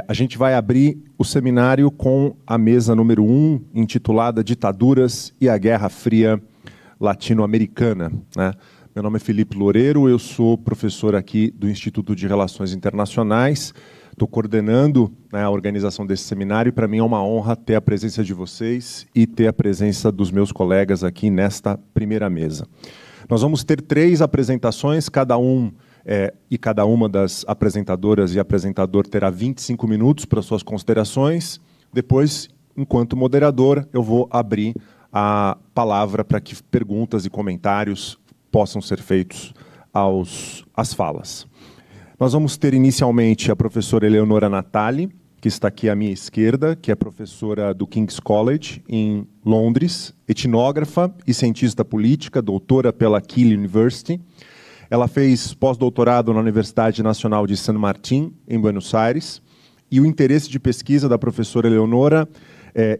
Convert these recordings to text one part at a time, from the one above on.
A gente vai abrir o seminário com a mesa número 1, intitulada Ditaduras e a Guerra Fria Latino-Americana, né? Meu nome é Felipe Loureiro, eu sou professor aqui do Instituto de Relações Internacionais, estou coordenando, né, a organização desse seminário, e para mim é uma honra ter a presença de vocês e ter a presença dos meus colegas aqui nesta primeira mesa. Nós vamos ter 3 apresentações, cada uma das apresentadoras e apresentador terá 25 minutos para suas considerações. Depois, enquanto moderador, eu vou abrir a palavra para que perguntas e comentários possam ser feitos às falas. Nós vamos ter inicialmente a professora Eleonora Natali, que está aqui à minha esquerda, que é professora do King's College, em Londres, etnógrafa e cientista política, doutora pela Keele University. Ela fez pós-doutorado na Universidade Nacional de San Martín, em Buenos Aires, e o interesse de pesquisa da professora Eleonora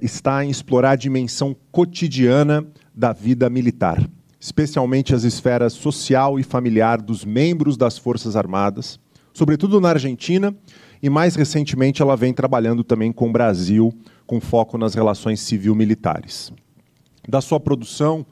está em explorar a dimensão cotidiana da vida militar, especialmente as esferas social e familiar dos membros das Forças Armadas, sobretudo na Argentina, e mais recentemente ela vem trabalhando também com o Brasil, com foco nas relações civil-militares. Da sua produção,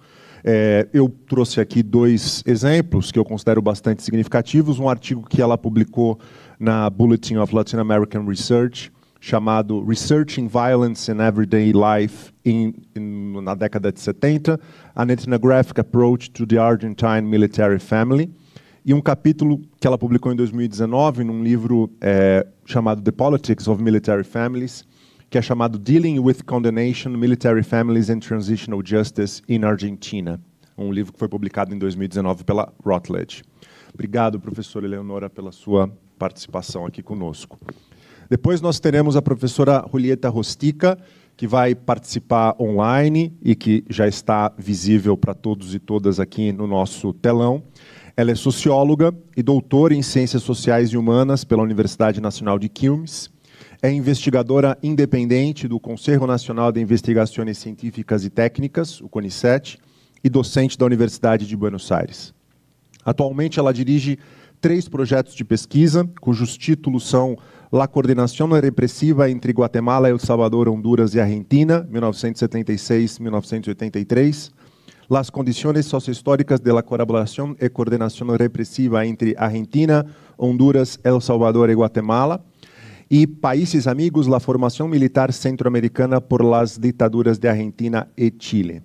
eu trouxe aqui 2 exemplos que eu considero bastante significativos. Um artigo que ela publicou na Bulletin of Latin American Research, chamado Researching Violence in Everyday Life na década de 70, An Ethnographic Approach to the Argentine Military Family, e um capítulo que ela publicou em 2019, num livro chamado The Politics of Military Families, que é chamado Dealing with Condemnation, Military Families and Transitional Justice in Argentina, um livro que foi publicado em 2019 pela Routledge. Obrigado, professora Eleonora, pela sua participação aqui conosco. Depois nós teremos a professora Julieta Rostica, que vai participar online e que já está visível para todos e todas aqui no nosso telão. Ela é socióloga e doutora em Ciências Sociais e Humanas pela Universidade Nacional de Quilmes. É investigadora independente do Conselho Nacional de Investigações Científicas e Técnicas, o CONICET, e docente da Universidade de Buenos Aires. Atualmente, ela dirige 3 projetos de pesquisa, cujos títulos são La Coordinación Represiva entre Guatemala, El Salvador, Honduras e Argentina, 1976-1983, Las Condiciones Sociohistóricas de la Colaboración y Coordinación Represiva entre Argentina, Honduras, El Salvador y Guatemala, e Países Amigos, la Formación Militar Centroamericana por las Ditaduras de Argentina e Chile.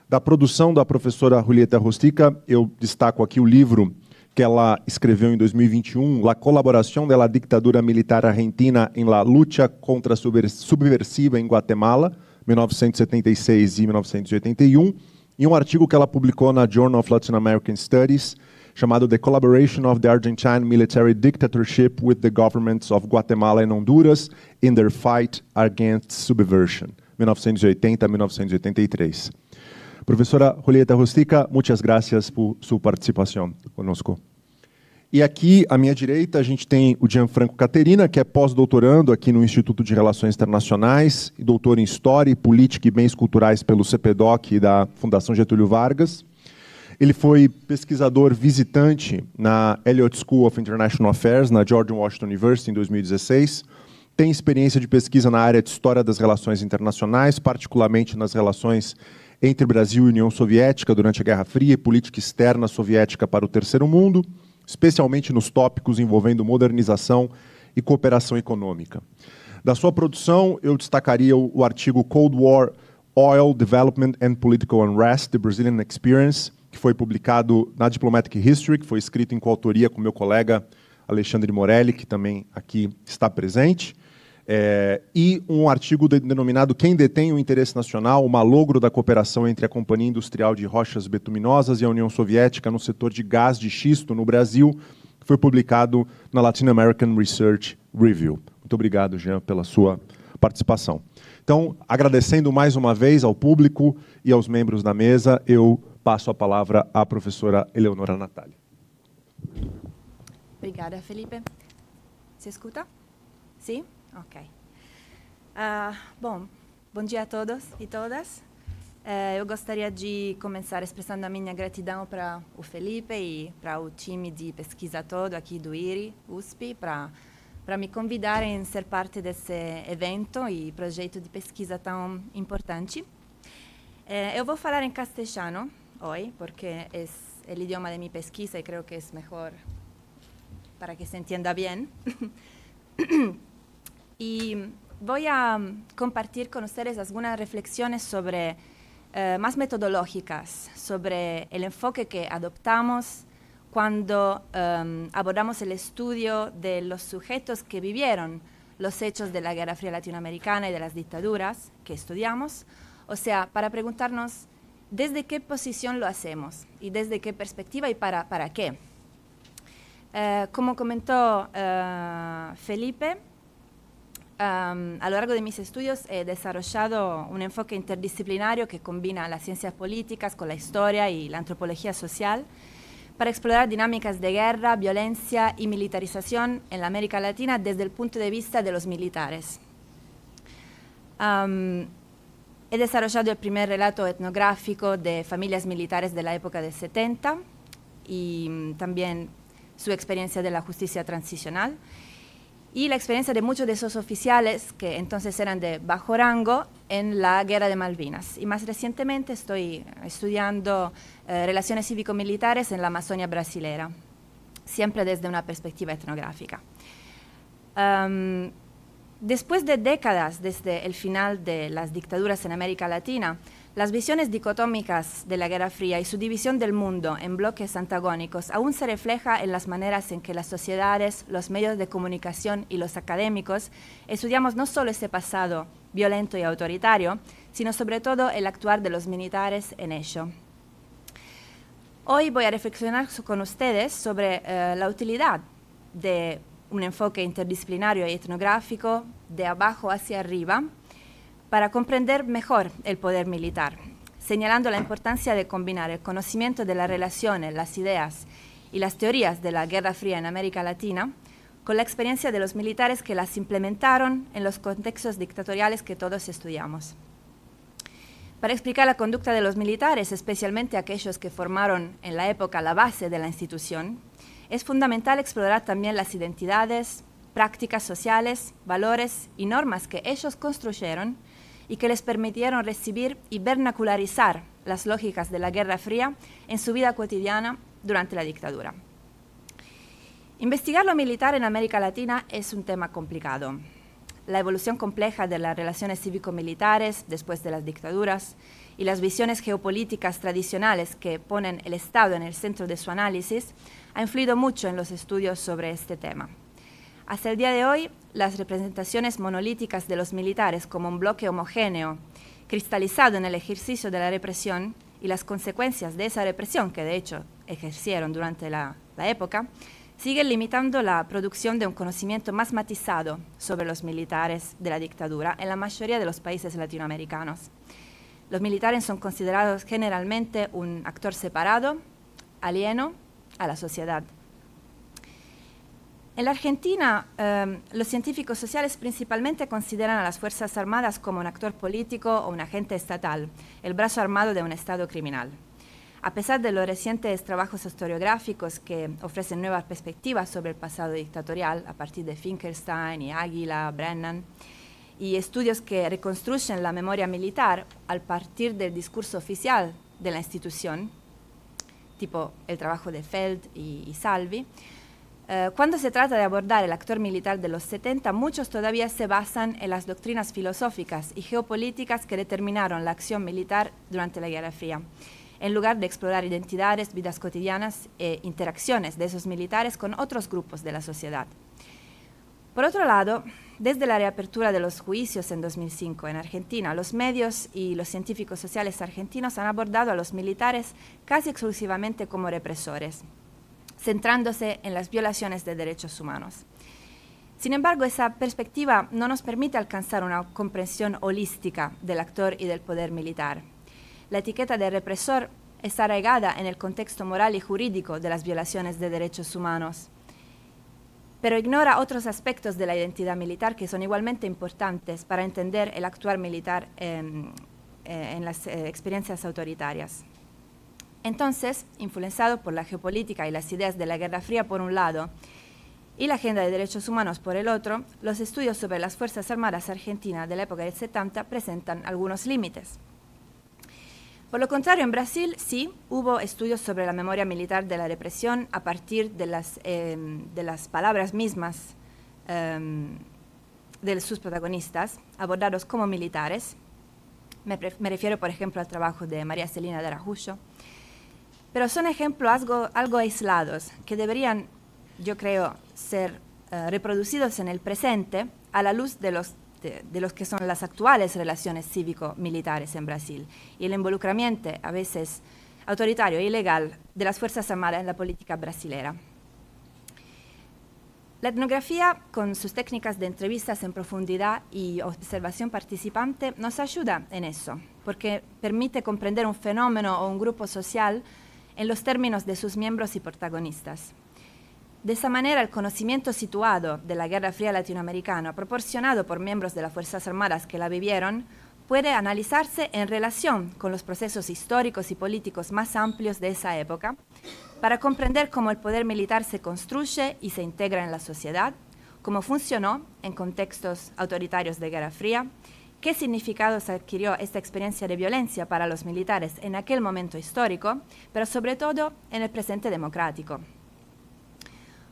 Da produção da professora Julieta Rostica, eu destaco aqui o livro que ela escreveu em 2021, La Colaboración de la Dictadura Militar Argentina en la Lucha contra Subversiva em Guatemala, 1976 e 1981, e um artigo que ela publicou na Journal of Latin American Studies, chamado The Collaboration of the Argentine Military Dictatorship with the Governments of Guatemala and Honduras in their Fight Against Subversion, 1980 a 1983. Professora Julieta Rostica, muitas gracias por sua participação conosco. E aqui, à minha direita, a gente tem o Gianfranco Caterina, que é pós-doutorando aqui no Instituto de Relações Internacionais, e doutor em História, Política e Bens Culturais pelo CPDOC e da Fundação Getúlio Vargas. Ele foi pesquisador visitante na Elliott School of International Affairs, na George Washington University, em 2016. Tem experiência de pesquisa na área de História das Relações Internacionais, particularmente nas relações entre Brasil e União Soviética durante a Guerra Fria e política externa soviética para o Terceiro Mundo, especialmente nos tópicos envolvendo modernização e cooperação econômica. Da sua produção, eu destacaria o artigo Cold War, Oil, Development and Political Unrest, The Brazilian Experience, que foi publicado na Diplomatic History, que foi escrito em coautoria com meu colega Alexandre Morelli, que também aqui está presente, e um artigo denominado Quem detém o interesse nacional, o malogro da cooperação entre a Companhia Industrial de Rochas Betuminosas e a União Soviética no setor de gás de xisto no Brasil, que foi publicado na Latin American Research Review. Muito obrigado, Jean, pela sua participação. Então, agradecendo mais uma vez ao público e aos membros da mesa, eu passo a palavra à professora Eleonora Natali. Obrigada, Felipe. Se escuta? Sim? Ok. Bom dia a todos e todas. Eu gostaria de começar expressando a minha gratidão para o Felipe e para o time de pesquisa todo aqui do IRI, USP, para para me convidar em ser parte desse evento e projeto de pesquisa tão importante. Eu vou falar em castelhano hoje, porque é o idioma de minha pesquisa e creio que é melhor para que se entenda bem. Y voy a compartir con ustedes algunas reflexiones sobre, más metodológicas, sobre el enfoque que adoptamos cuando abordamos el estudio de los sujetos que vivieron los hechos de la Guerra Fría Latinoamericana y de las dictaduras que estudiamos. O sea, para preguntarnos desde qué posición lo hacemos y desde qué perspectiva y para qué. Como comentó Felipe, a lo largo de mis estudios he desarrollado un enfoque interdisciplinario que combina las ciencias políticas con la historia y la antropología social para explorar dinámicas de guerra, violencia y militarización en la América Latina desde el punto de vista de los militares. He desarrollado el primer relato etnográfico de familias militares de la época del 70 y también su experiencia de la justicia transicional y la experiencia de muchos de esos oficiales que entonces eran de bajo rango en la Guerra de Malvinas. Y más recientemente estoy estudiando relaciones cívico-militares en la Amazonia brasilera, siempre desde una perspectiva etnográfica. Después de décadas desde el final de las dictaduras en América Latina, las visiones dicotómicas de la Guerra Fría y su división del mundo en bloques antagónicos aún se refleja en las maneras en que las sociedades, los medios de comunicación y los académicos estudiamos no solo ese pasado violento y autoritario, sino sobre todo el actuar de los militares en ello. Hoy voy a reflexionar con ustedes sobre la utilidad de un enfoque interdisciplinario y etnográfico de abajo hacia arriba, para comprender mejor el poder militar, señalando la importancia de combinar el conocimiento de las relaciones, las ideas y las teorías de la Guerra Fría en América Latina con la experiencia de los militares que las implementaron en los contextos dictatoriales que todos estudiamos. Para explicar la conducta de los militares, especialmente aquellos que formaron en la época la base de la institución, es fundamental explorar también las identidades, prácticas sociales, valores y normas que ellos construyeron y que les permitieron recibir y vernacularizar las lógicas de la Guerra Fría en su vida cotidiana durante la dictadura. Investigar lo militar en América Latina es un tema complicado. La evolución compleja de las relaciones cívico-militares después de las dictaduras y las visiones geopolíticas tradicionales que ponen el Estado en el centro de su análisis ha influido mucho en los estudios sobre este tema. Hasta el día de hoy, las representaciones monolíticas de los militares como un bloque homogéneo, cristalizado en el ejercicio de la represión y las consecuencias de esa represión que de hecho ejercieron durante la época, siguen limitando la producción de un conocimiento más matizado sobre los militares de la dictadura en la mayoría de los países latinoamericanos. Los militares son considerados generalmente un actor separado, alieno a la sociedad. En la Argentina, los científicos sociales principalmente consideran a las Fuerzas Armadas como un actor político o un agente estatal, el brazo armado de un Estado criminal. A pesar de los recientes trabajos historiográficos que ofrecen nuevas perspectivas sobre el pasado dictatorial a partir de Finkelstein y Águila, Brennan, y estudios que reconstruyen la memoria militar a partir del discurso oficial de la institución, tipo el trabajo de Feld y Salvi, cuando se trata de abordar el actor militar de los 70, muchos todavía se basan en las doctrinas filosóficas y geopolíticas que determinaron la acción militar durante la Guerra Fría, en lugar de explorar identidades, vidas cotidianas e interacciones de esos militares con otros grupos de la sociedad. Por otro lado, desde la reapertura de los juicios en 2005 en Argentina, los medios y los científicos sociales argentinos han abordado a los militares casi exclusivamente como represores, centrándose en las violaciones de derechos humanos. Sin embargo, esa perspectiva no nos permite alcanzar una comprensión holística del actor y del poder militar. La etiqueta de represor está arraigada en el contexto moral y jurídico de las violaciones de derechos humanos, pero ignora otros aspectos de la identidad militar que son igualmente importantes para entender el actuar militar en las experiencias autoritarias. Entonces, influenciado por la geopolítica y las ideas de la Guerra Fría por un lado, y la agenda de derechos humanos por el otro, los estudios sobre las Fuerzas Armadas argentinas de la época del 70 presentan algunos límites. Por lo contrario, en Brasil sí hubo estudios sobre la memoria militar de la represión a partir de las palabras mismas de sus protagonistas, abordados como militares. Me refiero, por ejemplo, al trabajo de María Celina de Araújo. Pero son ejemplos algo aislados que deberían, yo creo, ser reproducidos en el presente a la luz de los que son las actuales relaciones cívico-militares en Brasil y el involucramiento, a veces autoritario e ilegal, de las Fuerzas Armadas en la política brasilera. La etnografía, con sus técnicas de entrevistas en profundidad y observación participante, nos ayuda en eso, porque permite comprender un fenómeno o un grupo social en los términos de sus miembros y protagonistas. De esa manera, el conocimiento situado de la Guerra Fría latinoamericana, proporcionado por miembros de las Fuerzas Armadas que la vivieron, puede analizarse en relación con los procesos históricos y políticos más amplios de esa época, para comprender cómo el poder militar se construye y se integra en la sociedad, cómo funcionó en contextos autoritarios de Guerra Fría, qué significados adquirió esta experiencia de violencia para los militares en aquel momento histórico, pero sobre todo en el presente democrático.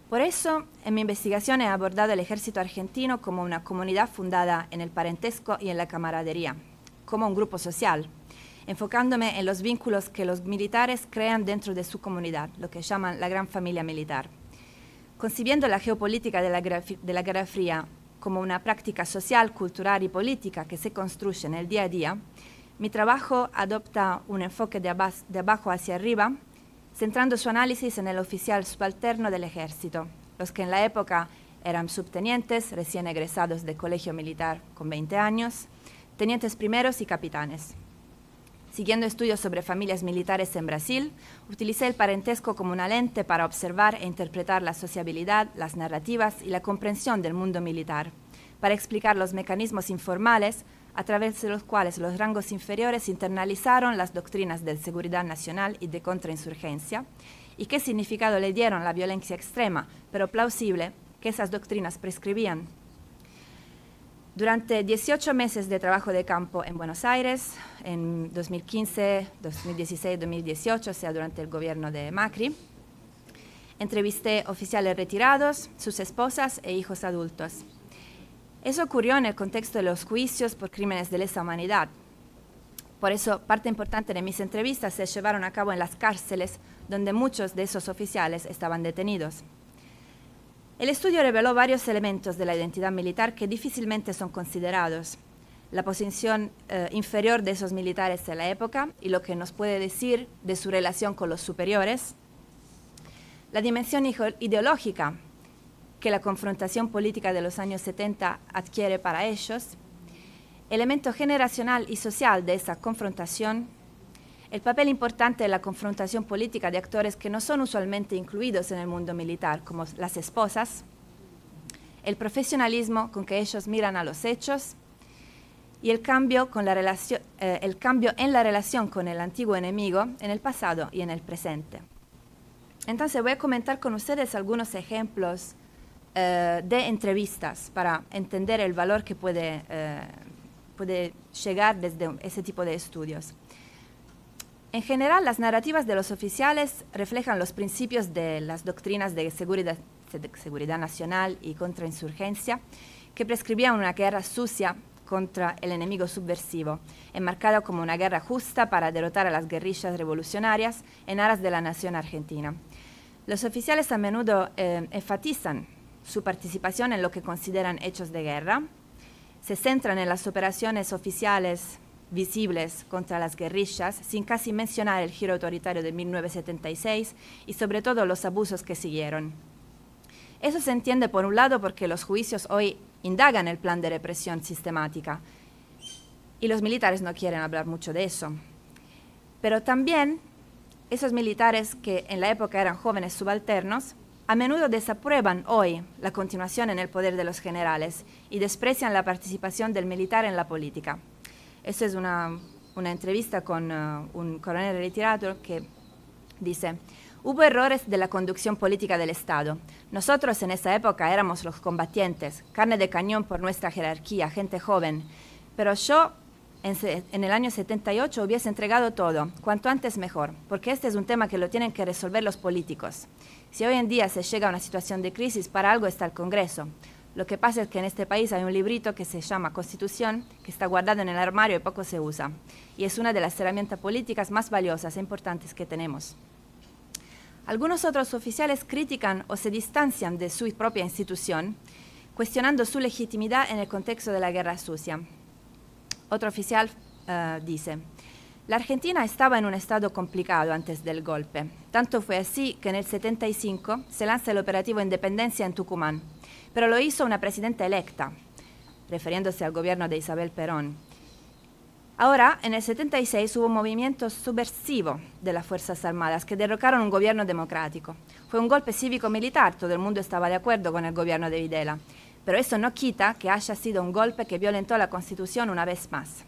Por eso, en mi investigación he abordado el ejército argentino como una comunidad fundada en el parentesco y en la camaradería, como un grupo social, enfocándome en los vínculos que los militares crean dentro de su comunidad, lo que llaman la gran familia militar. Concibiendo la geopolítica de la Guerra Fría como una práctica social, cultural y política que se construye en el día a día, mi trabajo adopta un enfoque de abajo hacia arriba, centrando su análisis en el oficial subalterno del ejército, los que en la época eran subtenientes, recién egresados de colegio militar con 20 años, tenientes primeros y capitanes. Siguiendo estudios sobre familias militares en Brasil, utilicé el parentesco como una lente para observar e interpretar la sociabilidad, las narrativas y la comprensión del mundo militar, para explicar los mecanismos informales a través de los cuales los rangos inferiores internalizaron las doctrinas de seguridad nacional y de contrainsurgencia, y qué significado le dieron la violencia extrema, pero plausible, que esas doctrinas prescribían. Durante 18 meses de trabajo de campo en Buenos Aires, en 2015, 2016, 2018, o sea, durante el gobierno de Macri, entrevisté oficiales retirados, sus esposas e hijos adultos. Eso ocurrió en el contexto de los juicios por crímenes de lesa humanidad. Por eso, parte importante de mis entrevistas se llevaron a cabo en las cárceles, donde muchos de esos oficiales estaban detenidos. El estudio reveló varios elementos de la identidad militar que difícilmente son considerados. La posición inferior de esos militares en la época y lo que nos puede decir de su relación con los superiores. La dimensión ideológica que la confrontación política de los años 70 adquiere para ellos. Elemento generacional y social de esa confrontación. El papel importante de la confrontación política de actores que no son usualmente incluidos en el mundo militar, como las esposas, el profesionalismo con que ellos miran a los hechos y el cambio en la relación con el antiguo enemigo en el pasado y en el presente. Entonces voy a comentar con ustedes algunos ejemplos de entrevistas para entender el valor que puede llegar desde ese tipo de estudios. En general, las narrativas de los oficiales reflejan los principios de las doctrinas de seguridad nacional y contrainsurgencia que prescribían una guerra sucia contra el enemigo subversivo, enmarcada como una guerra justa para derrotar a las guerrillas revolucionarias en aras de la nación argentina. Los oficiales a menudo enfatizan su participación en lo que consideran hechos de guerra, se centran en las operaciones oficiales visibles contra las guerrillas, sin casi mencionar el giro autoritario de 1976 y sobre todo los abusos que siguieron. Eso se entiende por un lado porque los juicios hoy indagan el plan de represión sistemática y los militares no quieren hablar mucho de eso. Pero también esos militares que en la época eran jóvenes subalternos a menudo desaprueban hoy la continuación en el poder de los generales y desprecian la participación del militar en la política. Esa es una entrevista con un coronel retirado que dice: Hubo errores de la conducción política del Estado. Nosotros en esa época éramos los combatientes, carne de cañón por nuestra jerarquía, gente joven. Pero yo, en el año 78, hubiese entregado todo, cuanto antes mejor, porque este es un tema que lo tienen que resolver los políticos. Si hoy en día se llega a una situación de crisis, para algo está el Congreso. Lo que pasa es que en este país hay un librito que se llama Constitución, que está guardado en el armario y poco se usa. Y es una de las herramientas políticas más valiosas e importantes que tenemos. Algunos otros oficiales critican o se distancian de su propia institución, cuestionando su legitimidad en el contexto de la guerra sucia. Otro oficial dice: la Argentina estaba en un estado complicado antes del golpe. Tanto fue así que en el 75 se lanza el operativo Independencia en Tucumán, pero lo hizo una presidenta electa, refiriéndose al gobierno de Isabel Perón. Ahora, en el 76 hubo un movimiento subversivo de las Fuerzas Armadas que derrocaron un gobierno democrático. Fue un golpe cívico-militar, todo el mundo estaba de acuerdo con el gobierno de Videla, pero eso no quita que haya sido un golpe que violentó la Constitución una vez más.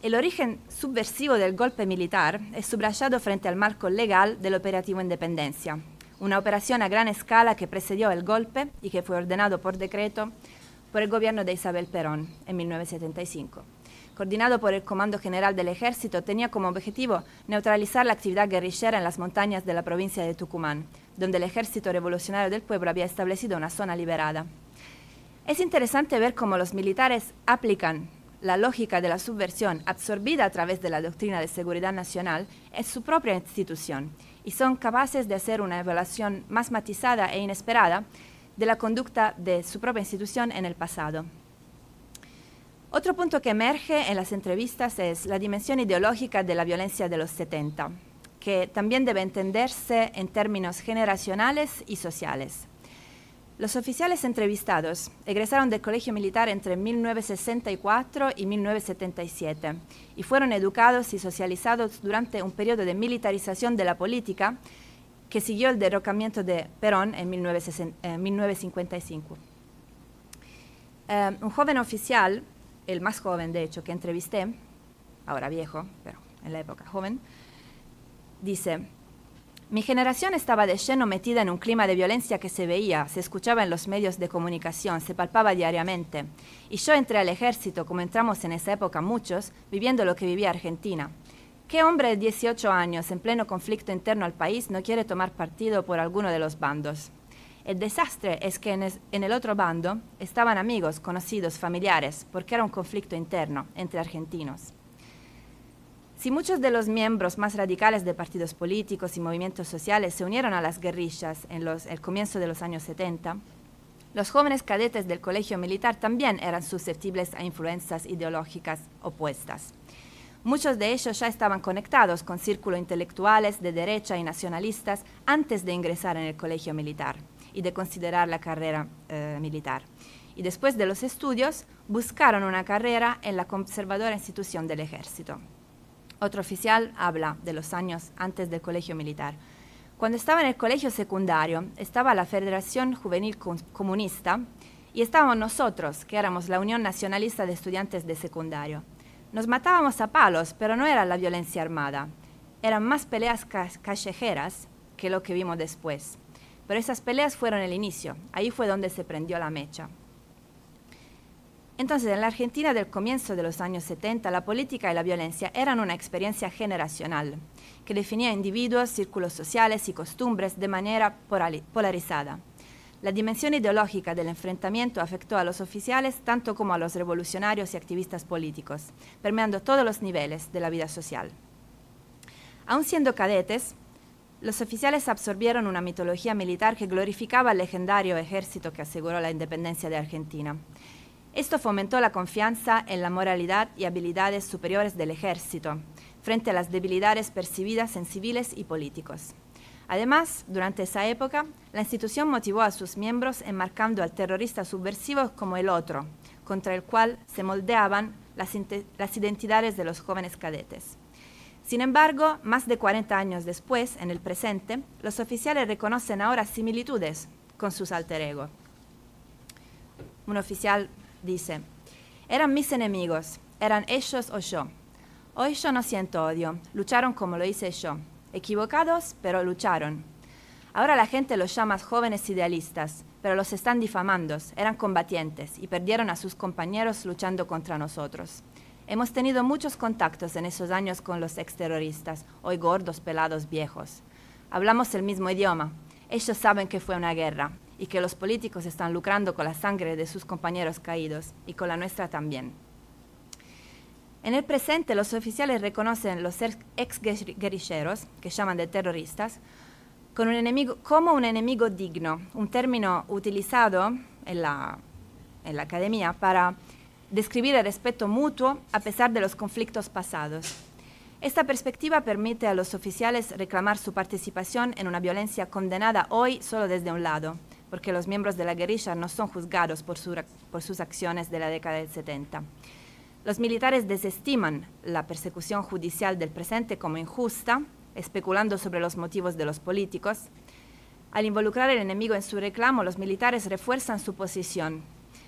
El origen subversivo del golpe militar es subrayado frente al marco legal del operativo Independencia, una operación a gran escala que precedió el golpe y que fue ordenado por decreto por el gobierno de Isabel Perón en 1975. Coordinado por el Comando General del Ejército, tenía como objetivo neutralizar la actividad guerrillera en las montañas de la provincia de Tucumán, donde el Ejército Revolucionario del Pueblo había establecido una zona liberada. Es interesante ver cómo los militares aplican la lógica de la subversión absorbida a través de la doctrina de seguridad nacional en su propia institución y son capaces de hacer una evaluación más matizada e inesperada de la conducta de su propia institución en el pasado. Otro punto que emerge en las entrevistas es la dimensión ideológica de la violencia de los 70, que también debe entenderse en términos generacionales y sociales. Los oficiales entrevistados egresaron del colegio militar entre 1964 y 1977 y fueron educados y socializados durante un periodo de militarización de la política que siguió el derrocamiento de Perón en 1955. Un joven oficial, el más joven de hecho que entrevisté, ahora viejo, pero en la época joven, dice: mi generación estaba de lleno metida en un clima de violencia que se veía, se escuchaba en los medios de comunicación, se palpaba diariamente. Y yo entré al ejército, como entramos en esa época muchos, viviendo lo que vivía Argentina. ¿Qué hombre de 18 años, en pleno conflicto interno al país, no quiere tomar partido por alguno de los bandos? El desastre es que en el otro bando estaban amigos, conocidos, familiares, porque era un conflicto interno entre argentinos. Si muchos de los miembros más radicales de partidos políticos y movimientos sociales se unieron a las guerrillas en el comienzo de los años 70, los jóvenes cadetes del colegio militar también eran susceptibles a influencias ideológicas opuestas. Muchos de ellos ya estaban conectados con círculos intelectuales de derecha y nacionalistas antes de ingresar en el colegio militar y de considerar la carrera militar. Y después de los estudios, buscaron una carrera en la conservadora institución del ejército. Otro oficial habla de los años antes del colegio militar. Cuando estaba en el colegio secundario, estaba la Federación Juvenil Comunista y estábamos nosotros, que éramos la Unión Nacionalista de Estudiantes de Secundario. Nos matábamos a palos, pero no era la violencia armada. Eran más peleas callejeras que lo que vimos después. Pero esas peleas fueron el inicio. Ahí fue donde se prendió la mecha. Entonces, en la Argentina del comienzo de los años 70, la política y la violencia eran una experiencia generacional que definía individuos, círculos sociales y costumbres de manera polarizada. La dimensión ideológica del enfrentamiento afectó a los oficiales tanto como a los revolucionarios y activistas políticos, permeando todos los niveles de la vida social. Aun siendo cadetes, los oficiales absorbieron una mitología militar que glorificaba el legendario ejército que aseguró la independencia de Argentina. Esto fomentó la confianza en la moralidad y habilidades superiores del ejército, frente a las debilidades percibidas en civiles y políticos. Además, durante esa época, la institución motivó a sus miembros enmarcando al terrorista subversivo como el otro, contra el cual se moldeaban las identidades de los jóvenes cadetes. Sin embargo, más de 40 años después, en el presente, los oficiales reconocen ahora similitudes con sus alter ego. Un oficial dice: eran mis enemigos, eran ellos o yo. Hoy yo no siento odio, lucharon como lo hice yo. Equivocados, pero lucharon. Ahora la gente los llama jóvenes idealistas, pero los están difamando. Eran combatientes y perdieron a sus compañeros luchando contra nosotros. Hemos tenido muchos contactos en esos años con los exterroristas, hoy gordos, pelados, viejos. Hablamos el mismo idioma. Ellos saben que fue una guerra y que los políticos están lucrando con la sangre de sus compañeros caídos y con la nuestra también. En el presente, los oficiales reconocen los ex-guerrilleros, que llaman de terroristas, como un enemigo digno, un término utilizado en la academia para describir el respeto mutuo a pesar de los conflictos pasados. Esta perspectiva permite a los oficiales reclamar su participación en una violencia condenada hoy solo desde un lado, porque los miembros de la guerrilla no son juzgados por sus acciones de la década del 70. Los militares desestiman la persecución judicial del presente como injusta, especulando sobre los motivos de los políticos. Al involucrar al enemigo en su reclamo, los militares refuerzan su posición.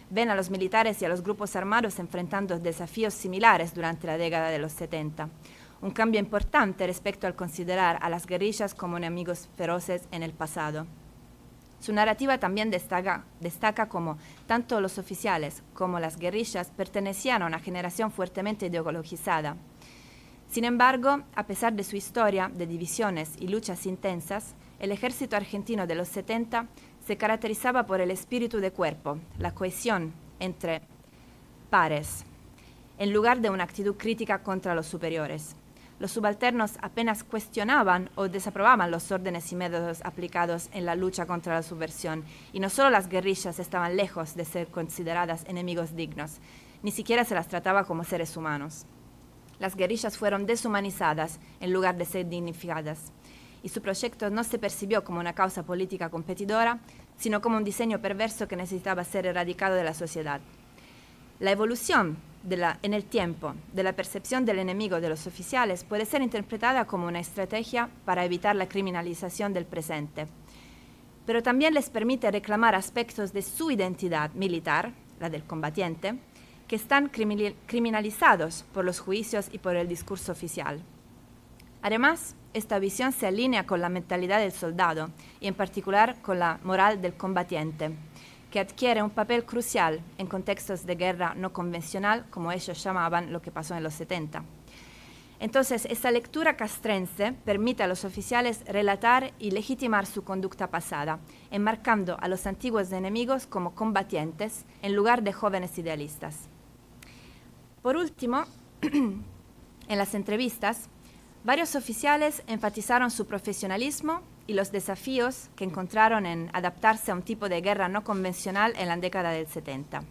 Ven a los militares y a los grupos armados enfrentando desafíos similares durante la década de los 70. Un cambio importante respecto al considerar a las guerrillas como enemigos feroces en el pasado. Su narrativa también destaca como tanto los oficiales como las guerrillas pertenecían a una generación fuertemente ideologizada. Sin embargo, a pesar de su historia de divisiones y luchas intensas, el ejército argentino de los 70 se caracterizaba por el espíritu de cuerpo, la cohesión entre pares, en lugar de una actitud crítica contra los superiores. Los subalternos apenas cuestionaban o desaprobaban los órdenes y métodos aplicados en la lucha contra la subversión, y no solo las guerrillas estaban lejos de ser consideradas enemigos dignos, ni siquiera se las trataba como seres humanos. Las guerrillas fueron deshumanizadas en lugar de ser dignificadas, y su proyecto no se percibió como una causa política competidora, sino como un diseño perverso que necesitaba ser erradicado de la sociedad. La evolución en el tiempo de la percepción del enemigo de los oficiales puede ser interpretada como una estrategia para evitar la criminalización del presente, pero también les permite reclamar aspectos de su identidad militar, la del combatiente, que están criminalizados por los juicios y por el discurso oficial. Además, esta visión se alinea con la mentalidad del soldado y en particular con la moral del combatiente, que adquiere un papel crucial en contextos de guerra no convencional, como ellos llamaban lo que pasó en los 70. Entonces, esta lectura castrense permite a los oficiales relatar y legitimar su conducta pasada, enmarcando a los antiguos enemigos como combatientes en lugar de jóvenes idealistas. Por último, en las entrevistas, varios oficiales enfatizaron su profesionalismo y los desafíos que encontraron en adaptarse a un tipo de guerra no convencional en la década del 70.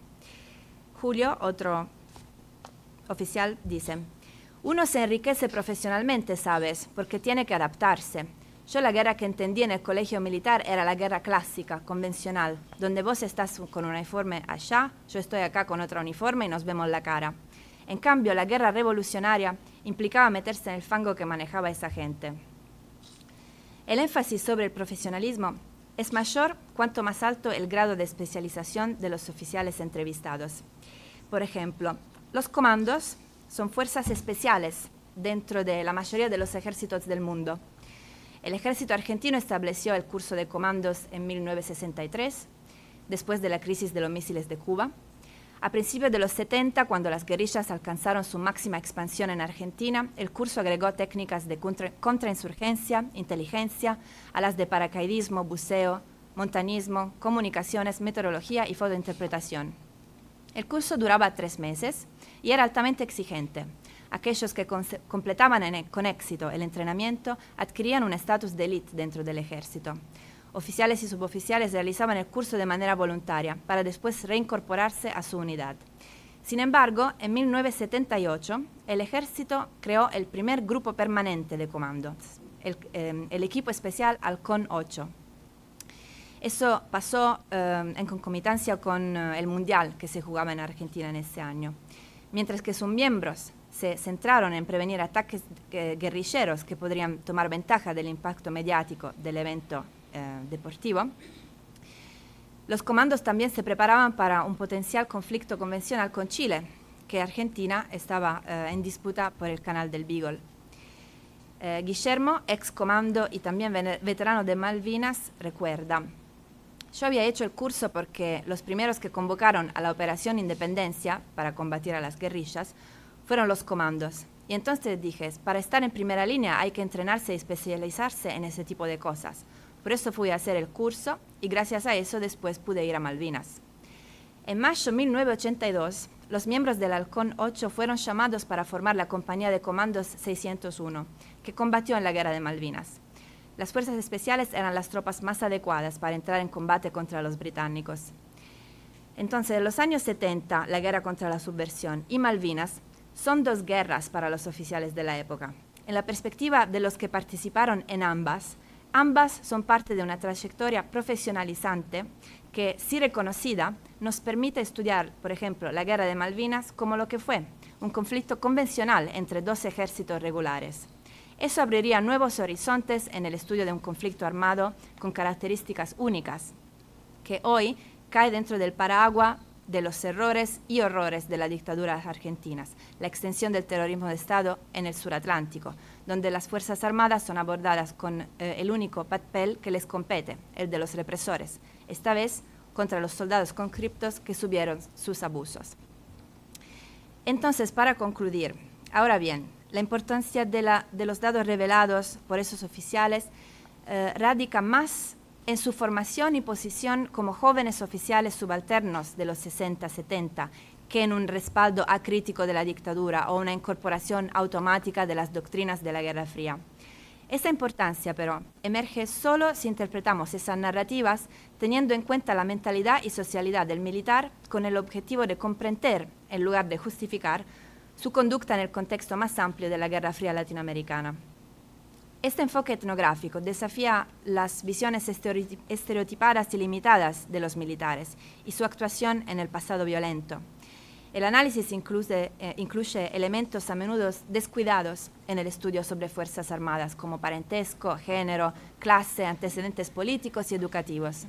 Julio, otro oficial, dice: uno se enriquece profesionalmente, ¿sabes? Porque tiene que adaptarse. Yo la guerra que entendí en el colegio militar era la guerra clásica, convencional, donde vos estás con un uniforme allá, yo estoy acá con otro uniforme y nos vemos la cara. En cambio, la guerra revolucionaria implicaba meterse en el fango que manejaba esa gente. El énfasis sobre el profesionalismo es mayor cuanto más alto el grado de especialización de los oficiales entrevistados. Por ejemplo, los comandos son fuerzas especiales dentro de la mayoría de los ejércitos del mundo. El ejército argentino estableció el curso de comandos en 1963, después de la crisis de los misiles de Cuba. A principios de los 70, cuando las guerrillas alcanzaron su máxima expansión en Argentina, el curso agregó técnicas de contrainsurgencia, inteligencia, a las de paracaidismo, buceo, montañismo, comunicaciones, meteorología y fotointerpretación. El curso duraba 3 meses y era altamente exigente. Aquellos que completaban con éxito el entrenamiento adquirían un estatus de élite dentro del ejército. Oficiales y suboficiales realizaban el curso de manera voluntaria para después reincorporarse a su unidad. Sin embargo, en 1978, el ejército creó el primer grupo permanente de comandos, el equipo especial Halcón 8. Eso pasó en concomitancia con el Mundial que se jugaba en Argentina en ese año. Mientras que sus miembros se centraron en prevenir ataques guerrilleros que podrían tomar ventaja del impacto mediático del evento deportivo, los comandos también se preparaban para un potencial conflicto convencional con Chile, que Argentina estaba en disputa por el canal del Beagle. Guillermo, ex comando y también veterano de Malvinas, recuerda: yo había hecho el curso porque los primeros que convocaron a la Operación Independencia para combatir a las guerrillas fueron los comandos. Y entonces dije, para estar en primera línea hay que entrenarse y especializarse en ese tipo de cosas. Por eso fui a hacer el curso y gracias a eso después pude ir a Malvinas. En mayo de 1982, los miembros del Halcón 8 fueron llamados para formar la Compañía de Comandos 601, que combatió en la Guerra de Malvinas. Las fuerzas especiales eran las tropas más adecuadas para entrar en combate contra los británicos. Entonces, en los años 70, la guerra contra la subversión y Malvinas son dos guerras para los oficiales de la época. En la perspectiva de los que participaron en ambas son parte de una trayectoria profesionalizante que, si reconocida, nos permite estudiar, por ejemplo, la Guerra de Malvinas como lo que fue, un conflicto convencional entre dos ejércitos regulares. Eso abriría nuevos horizontes en el estudio de un conflicto armado con características únicas, que hoy cae dentro del paraguas de los errores y horrores de las dictaduras argentinas, la extensión del terrorismo de Estado en el sur Atlántico, donde las Fuerzas Armadas son abordadas con el único papel que les compete, el de los represores, esta vez contra los soldados conscriptos que subieron sus abusos. Entonces, para concluir, ahora bien, la importancia de los datos revelados por esos oficiales radica más en su formación y posición como jóvenes oficiales subalternos de los 60-70 que en un respaldo acrítico de la dictadura o una incorporación automática de las doctrinas de la Guerra Fría. Esta importancia, pero, emerge solo si interpretamos esas narrativas teniendo en cuenta la mentalidad y socialidad del militar con el objetivo de comprender, en lugar de justificar, su conducta en el contexto más amplio de la Guerra Fría latinoamericana. Este enfoque etnográfico desafía las visiones estereotipadas y limitadas de los militares y su actuación en el pasado violento. El análisis incluye elementos a menudo descuidados en el estudio sobre Fuerzas Armadas, como parentesco, género, clase, antecedentes políticos y educativos.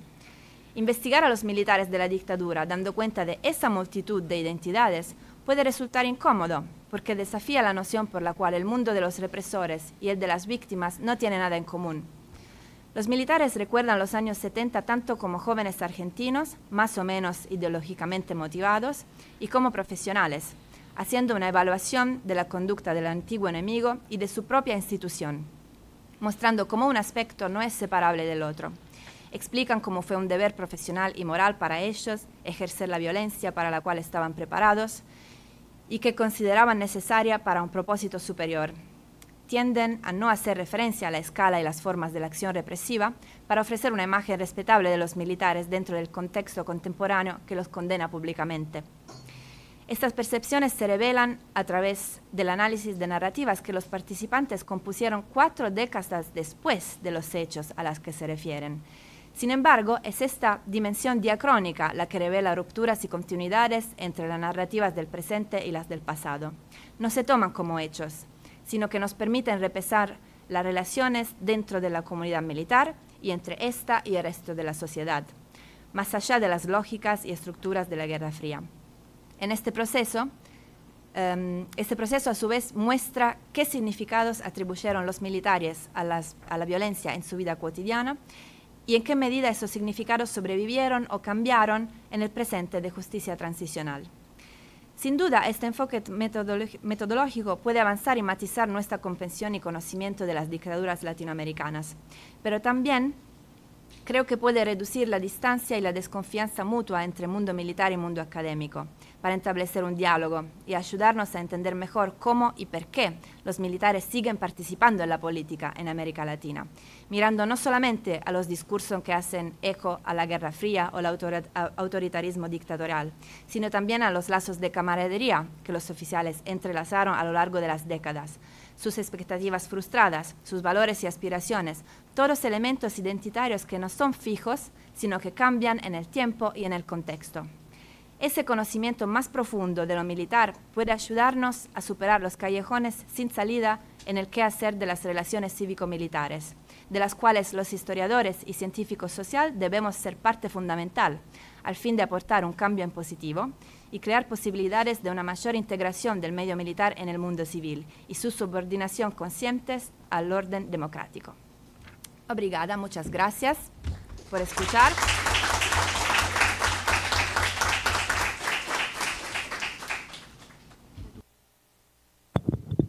Investigar a los militares de la dictadura, dando cuenta de esa multitud de identidades, puede resultar incómodo, porque desafía la noción por la cual el mundo de los represores y el de las víctimas no tiene nada en común. Los militares recuerdan los años 70 tanto como jóvenes argentinos, más o menos ideológicamente motivados, y como profesionales, haciendo una evaluación de la conducta del antiguo enemigo y de su propia institución, mostrando cómo un aspecto no es separable del otro. Explican cómo fue un deber profesional y moral para ellos ejercer la violencia para la cual estaban preparados y que consideraban necesaria para un propósito superior. Tienden a no hacer referencia a la escala y las formas de la acción represiva para ofrecer una imagen respetable de los militares dentro del contexto contemporáneo que los condena públicamente. Estas percepciones se revelan a través del análisis de narrativas que los participantes compusieron 4 décadas después de los hechos a las que se refieren. Sin embargo, es esta dimensión diacrónica la que revela rupturas y continuidades entre las narrativas del presente y las del pasado. No se toman como hechos, sino que nos permiten repensar las relaciones dentro de la comunidad militar y entre esta y el resto de la sociedad, más allá de las lógicas y estructuras de la Guerra Fría. En este proceso a su vez muestra qué significados atribuyeron los militares a la violencia en su vida cotidiana y en qué medida esos significados sobrevivieron o cambiaron en el presente de justicia transicional. Sin duda, este enfoque metodológico puede avanzar y matizar nuestra comprensión y conocimiento de las dictaduras latinoamericanas, pero también creo que puede reducir la distancia y la desconfianza mutua entre mundo militar y mundo académico, para establecer un diálogo y ayudarnos a entender mejor cómo y por qué los militares siguen participando en la política en América Latina, mirando no solamente a los discursos que hacen eco a la Guerra Fría o al autoritarismo dictatorial, sino también a los lazos de camaradería que los oficiales entrelazaron a lo largo de las décadas, sus expectativas frustradas, sus valores y aspiraciones, todos elementos identitarios que no son fijos, sino que cambian en el tiempo y en el contexto. Ese conocimiento más profundo de lo militar puede ayudarnos a superar los callejones sin salida en el quehacer de las relaciones cívico-militares, de las cuales los historiadores y científicos sociales debemos ser parte fundamental, al fin de aportar un cambio en positivo y crear posibilidades de una mayor integración del medio militar en el mundo civil y su subordinación conscientes al orden democrático. Obrigada, muchas gracias por escuchar.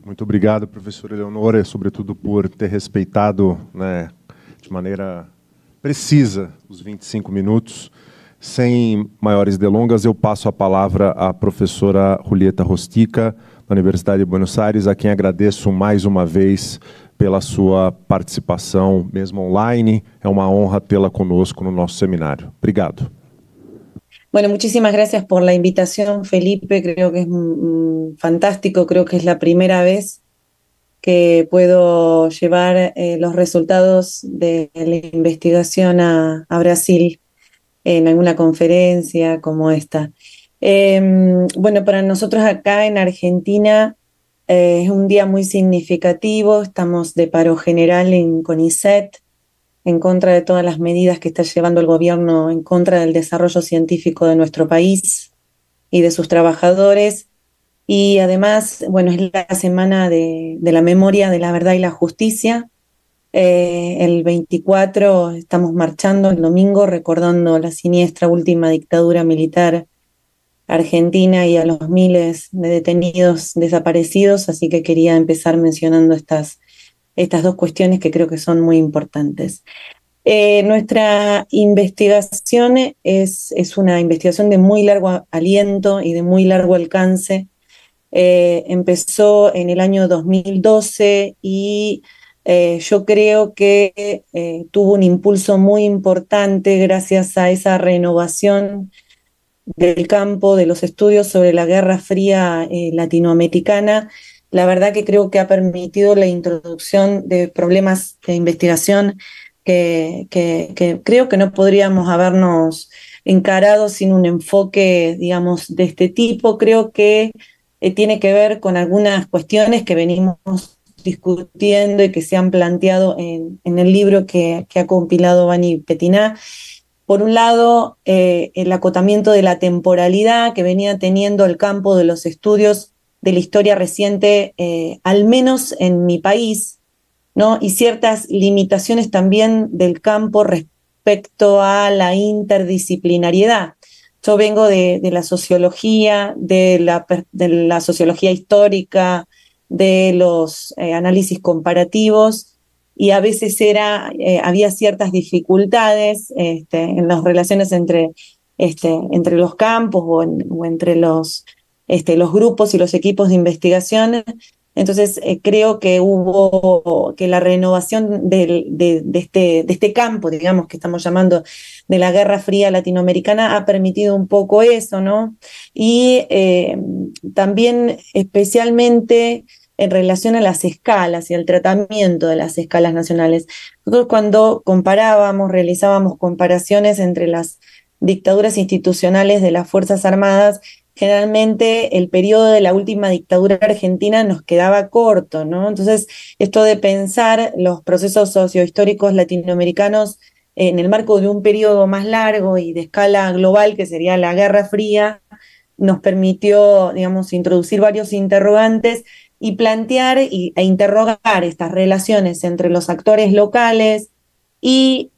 Muito obrigado, professora Eleonora, sobretudo por ter respeitado, né, de maneira precisa os 25 minutos. Sem maiores delongas, eu passo a palavra à professora Julieta Rostica, da Universidade de Buenos Aires, a quem agradeço mais uma vez pela sua participação, mesmo online. É uma honra tê-la conosco no nosso seminário. Obrigado. Bueno, muchísimas gracias por la invitación, Felipe. Creo que es fantástico, creo que es la primera vez que puedo llevar los resultados de la investigación a Brasil en alguna conferencia como esta. Bueno, para nosotros acá en Argentina es un día muy significativo. Estamos de paro general en CONICET, en contra de todas las medidas que está llevando el gobierno en contra del desarrollo científico de nuestro país y de sus trabajadores. Y además, bueno, es la semana de la memoria, de la verdad y la justicia. El 24 estamos marchando, el domingo, recordando la siniestra última dictadura militar argentina y a los miles de detenidos desaparecidos, así que quería empezar mencionando estas dos cuestiones que creo que son muy importantes. Nuestra investigación es una investigación de muy largo aliento y de muy largo alcance. Empezó en el año 2012 y yo creo que tuvo un impulso muy importante gracias a esa renovación del campo de los estudios sobre la Guerra Fría latinoamericana. La verdad que creo que ha permitido la introducción de problemas de investigación que creo que no podríamos habernos encarado sin un enfoque, digamos, de este tipo. Creo que tiene que ver con algunas cuestiones que venimos discutiendo y que se han planteado en el libro que ha compilado Vani Petiná. Por un lado, el acotamiento de la temporalidad que venía teniendo el campo de los estudios de la historia reciente, al menos en mi país, ¿no? Y ciertas limitaciones también del campo respecto a la interdisciplinariedad. Yo vengo de la sociología, de la sociología histórica, de los análisis comparativos, y a veces había ciertas dificultades en las relaciones entre los campos o entre los grupos y los equipos de investigación. Entonces creo que que la renovación de este campo, digamos, que estamos llamando de la Guerra Fría latinoamericana, ha permitido un poco eso, ¿no? Y también especialmente en relación a las escalas y al tratamiento de las escalas nacionales. Nosotros cuando realizábamos comparaciones entre las dictaduras institucionales de las Fuerzas Armadas, generalmente el periodo de la última dictadura argentina nos quedaba corto, ¿no? Entonces, esto de pensar los procesos sociohistóricos latinoamericanos en el marco de un periodo más largo y de escala global, que sería la Guerra Fría, nos permitió, digamos, introducir varios interrogantes y plantear e interrogar estas relaciones entre los actores locales y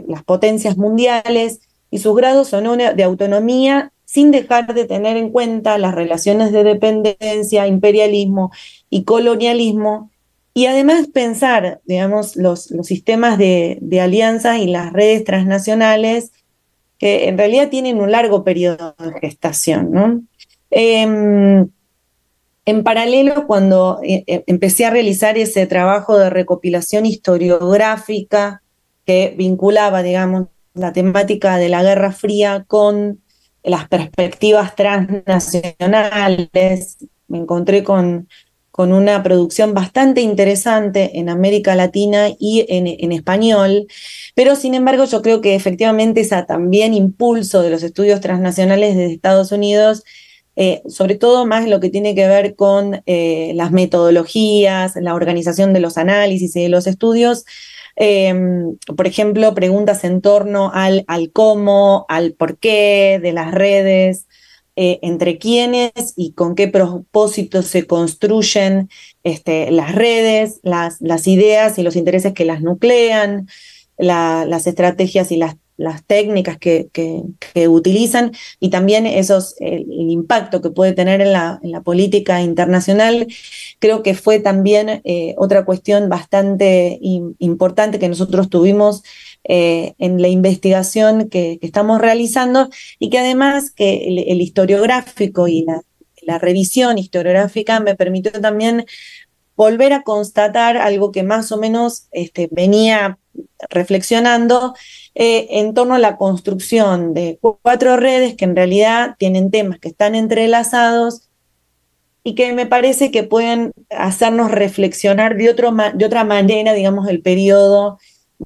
las potencias mundiales y sus grados o no de autonomía, sin dejar de tener en cuenta las relaciones de dependencia, imperialismo y colonialismo, y además pensar, digamos, los sistemas de alianzas y las redes transnacionales que en realidad tienen un largo periodo de gestación, ¿no? En paralelo, cuando empecé a realizar ese trabajo de recopilación historiográfica que vinculaba, digamos, la temática de la Guerra Fría con las perspectivas transnacionales, me encontré con una producción bastante interesante en América Latina y en español, pero sin embargo yo creo que efectivamente ese también impulso de los estudios transnacionales desde Estados Unidos, sobre todo más lo que tiene que ver con las metodologías, la organización de los análisis y de los estudios, por ejemplo, preguntas en torno al cómo, al por qué de las redes, entre quiénes y con qué propósito se construyen las redes, las ideas y los intereses que las nuclean, las estrategias y las técnicas que utilizan, y también el impacto que puede tener en la política internacional. Creo que fue también otra cuestión bastante importante que nosotros tuvimos en la investigación que estamos realizando, y que además que el historiográfico y la revisión historiográfica me permitió también volver a constatar algo que más o menos venía reflexionando en torno a la construcción de 4 redes que en realidad tienen temas que están entrelazados y que me parece que pueden hacernos reflexionar de otra manera, digamos, el periodo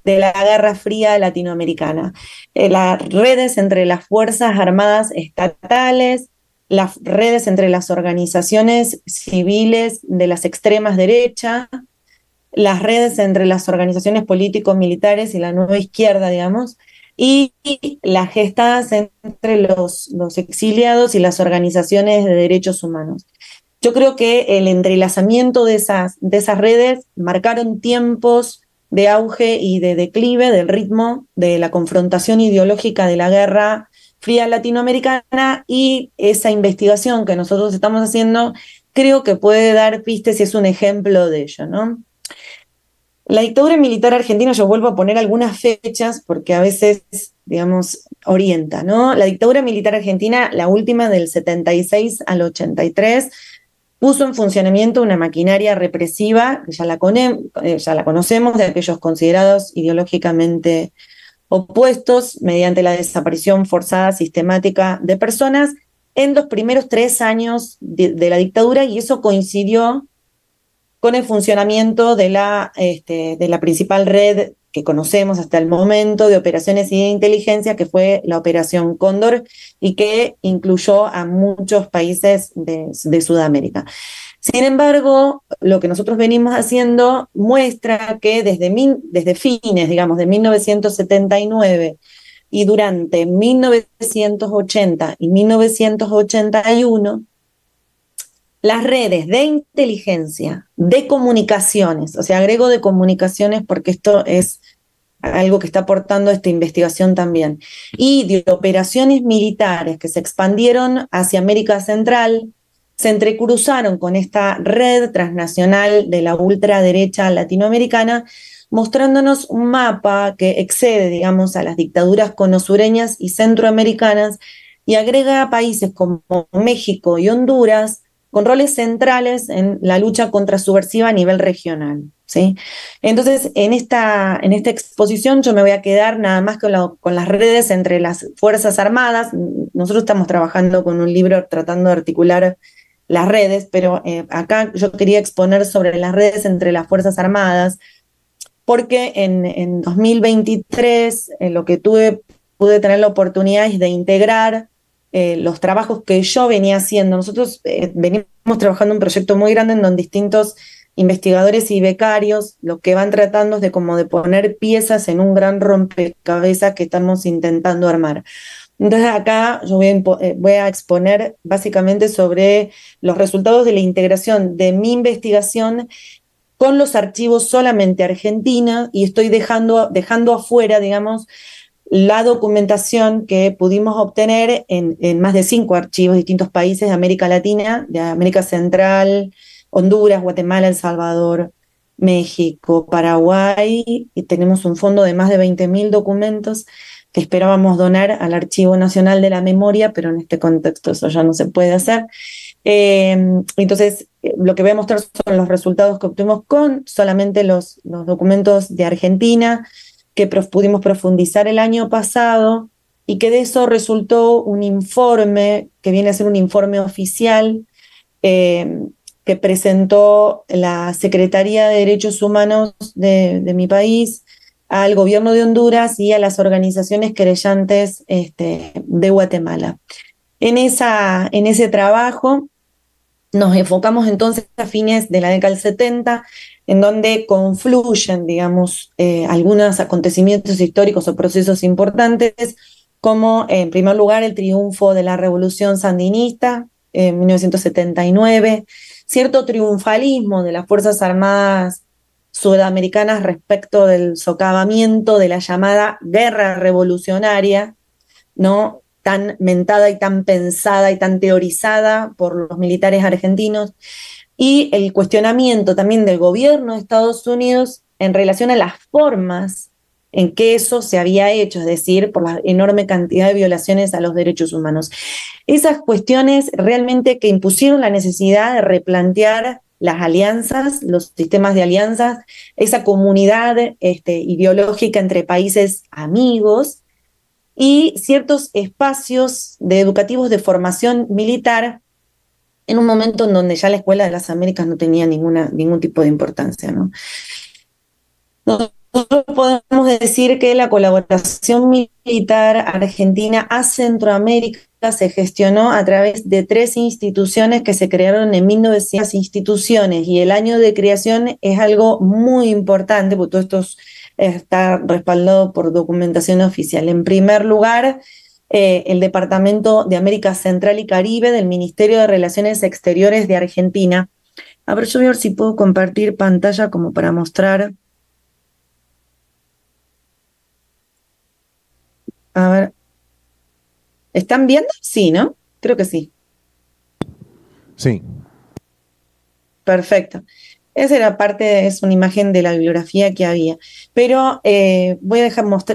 de la Guerra Fría latinoamericana. Las redes entre las Fuerzas Armadas estatales, las redes entre las organizaciones civiles de las extremas derechas, las redes entre las organizaciones político-militares y la nueva izquierda, digamos, y las gestadas entre los exiliados y las organizaciones de derechos humanos. Yo creo que el entrelazamiento de esas redes marcaron tiempos de auge y de declive del ritmo de la confrontación ideológica de la Guerra Fría latinoamericana, y esa investigación que nosotros estamos haciendo creo que puede dar pistas y es un ejemplo de ello, ¿no? La dictadura militar argentina, yo vuelvo a poner algunas fechas porque a veces, digamos, orienta, ¿no? La dictadura militar argentina, la última del 76 al 83, puso en funcionamiento una maquinaria represiva, que ya la conocemos, de aquellos considerados ideológicamente opuestos, mediante la desaparición forzada sistemática de personas en los primeros 3 años de la dictadura, y eso coincidió con el funcionamiento de la principal red que conocemos hasta el momento de operaciones y de inteligencia, que fue la Operación Cóndor, y que incluyó a muchos países de Sudamérica. Sin embargo, lo que nosotros venimos haciendo muestra que desde fines, digamos, de 1979 y durante 1980 y 1981, las redes de inteligencia, de comunicaciones, o sea, agrego de comunicaciones porque esto es algo que está aportando esta investigación también, y de operaciones militares que se expandieron hacia América Central, se entrecruzaron con esta red transnacional de la ultraderecha latinoamericana, mostrándonos un mapa que excede, digamos, a las dictaduras conosureñas y centroamericanas y agrega a países como México y Honduras con roles centrales en la lucha contrasubversiva a nivel regional, ¿sí? Entonces, en esta exposición yo me voy a quedar nada más con las redes entre las Fuerzas Armadas. Nosotros estamos trabajando con un libro tratando de articular las redes, pero acá yo quería exponer sobre las redes entre las Fuerzas Armadas, porque en 2023 lo que pude tener la oportunidad es de integrar los trabajos que yo venía haciendo. Nosotros venimos trabajando un proyecto muy grande en donde distintos investigadores y becarios lo que van tratando es de poner piezas en un gran rompecabezas que estamos intentando armar. Entonces acá yo voy a exponer básicamente sobre los resultados de la integración de mi investigación con los archivos solamente argentinos, y estoy dejando afuera, digamos, la documentación que pudimos obtener en más de 5 archivos de distintos países de América Latina, de América Central, Honduras, Guatemala, El Salvador, México, Paraguay, y tenemos un fondo de más de 20.000 documentos que esperábamos donar al Archivo Nacional de la Memoria, pero en este contexto eso ya no se puede hacer. Entonces, lo que voy a mostrar son los resultados que obtuvimos con solamente los documentos de Argentina, que pudimos profundizar el año pasado, y que de eso resultó un informe, que viene a ser un informe oficial, que presentó la Secretaría de Derechos Humanos de mi país al gobierno de Honduras y a las organizaciones querellantes de Guatemala. En ese trabajo nos enfocamos entonces a fines de la década del 70, en donde confluyen, digamos, algunos acontecimientos históricos o procesos importantes como en primer lugar el triunfo de la Revolución Sandinista en 1979, cierto triunfalismo de las Fuerzas Armadas sudamericanas respecto del socavamiento de la llamada guerra revolucionaria, ¿no? Tan mentada y tan pensada y tan teorizada por los militares argentinos, y el cuestionamiento también del gobierno de Estados Unidos en relación a las formas en que eso se había hecho, es decir, por la enorme cantidad de violaciones a los derechos humanos. Esas cuestiones realmente que impusieron la necesidad de replantear las alianzas, los sistemas de alianzas, esa comunidad ideológica entre países amigos y ciertos espacios educativos de formación militar en un momento en donde ya la Escuela de las Américas no tenía ningún tipo de importancia, ¿no? Nosotros podemos decir que la colaboración militar argentina a Centroamérica se gestionó a través de 3 instituciones que se crearon en 1900 instituciones, y el año de creación es algo muy importante, porque todo esto está respaldado por documentación oficial. En primer lugar, el Departamento de América Central y Caribe del Ministerio de Relaciones Exteriores de Argentina. A ver, yo voy a ver si puedo compartir pantalla como para mostrar. A ver, ¿están viendo? Sí, ¿no? Creo que sí. Sí. Perfecto. Esa era parte, es una imagen de la bibliografía que había. Pero voy a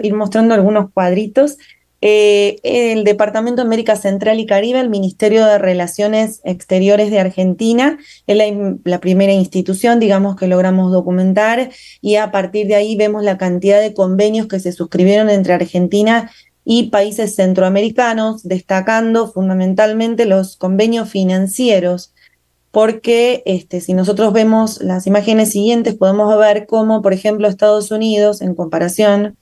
ir mostrando algunos cuadritos. El Departamento de América Central y Caribe, el Ministerio de Relaciones Exteriores de Argentina, es la primera institución, digamos, que logramos documentar, y a partir de ahí vemos la cantidad de convenios que se suscribieron entre Argentina y países centroamericanos, destacando fundamentalmente los convenios financieros, porque si nosotros vemos las imágenes siguientes, podemos ver cómo, por ejemplo, Estados Unidos, en comparación,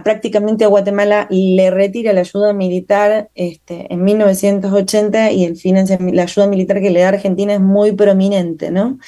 prácticamente a Guatemala le retira la ayuda militar en 1980, y la ayuda militar que le da Argentina es muy prominente, ¿no?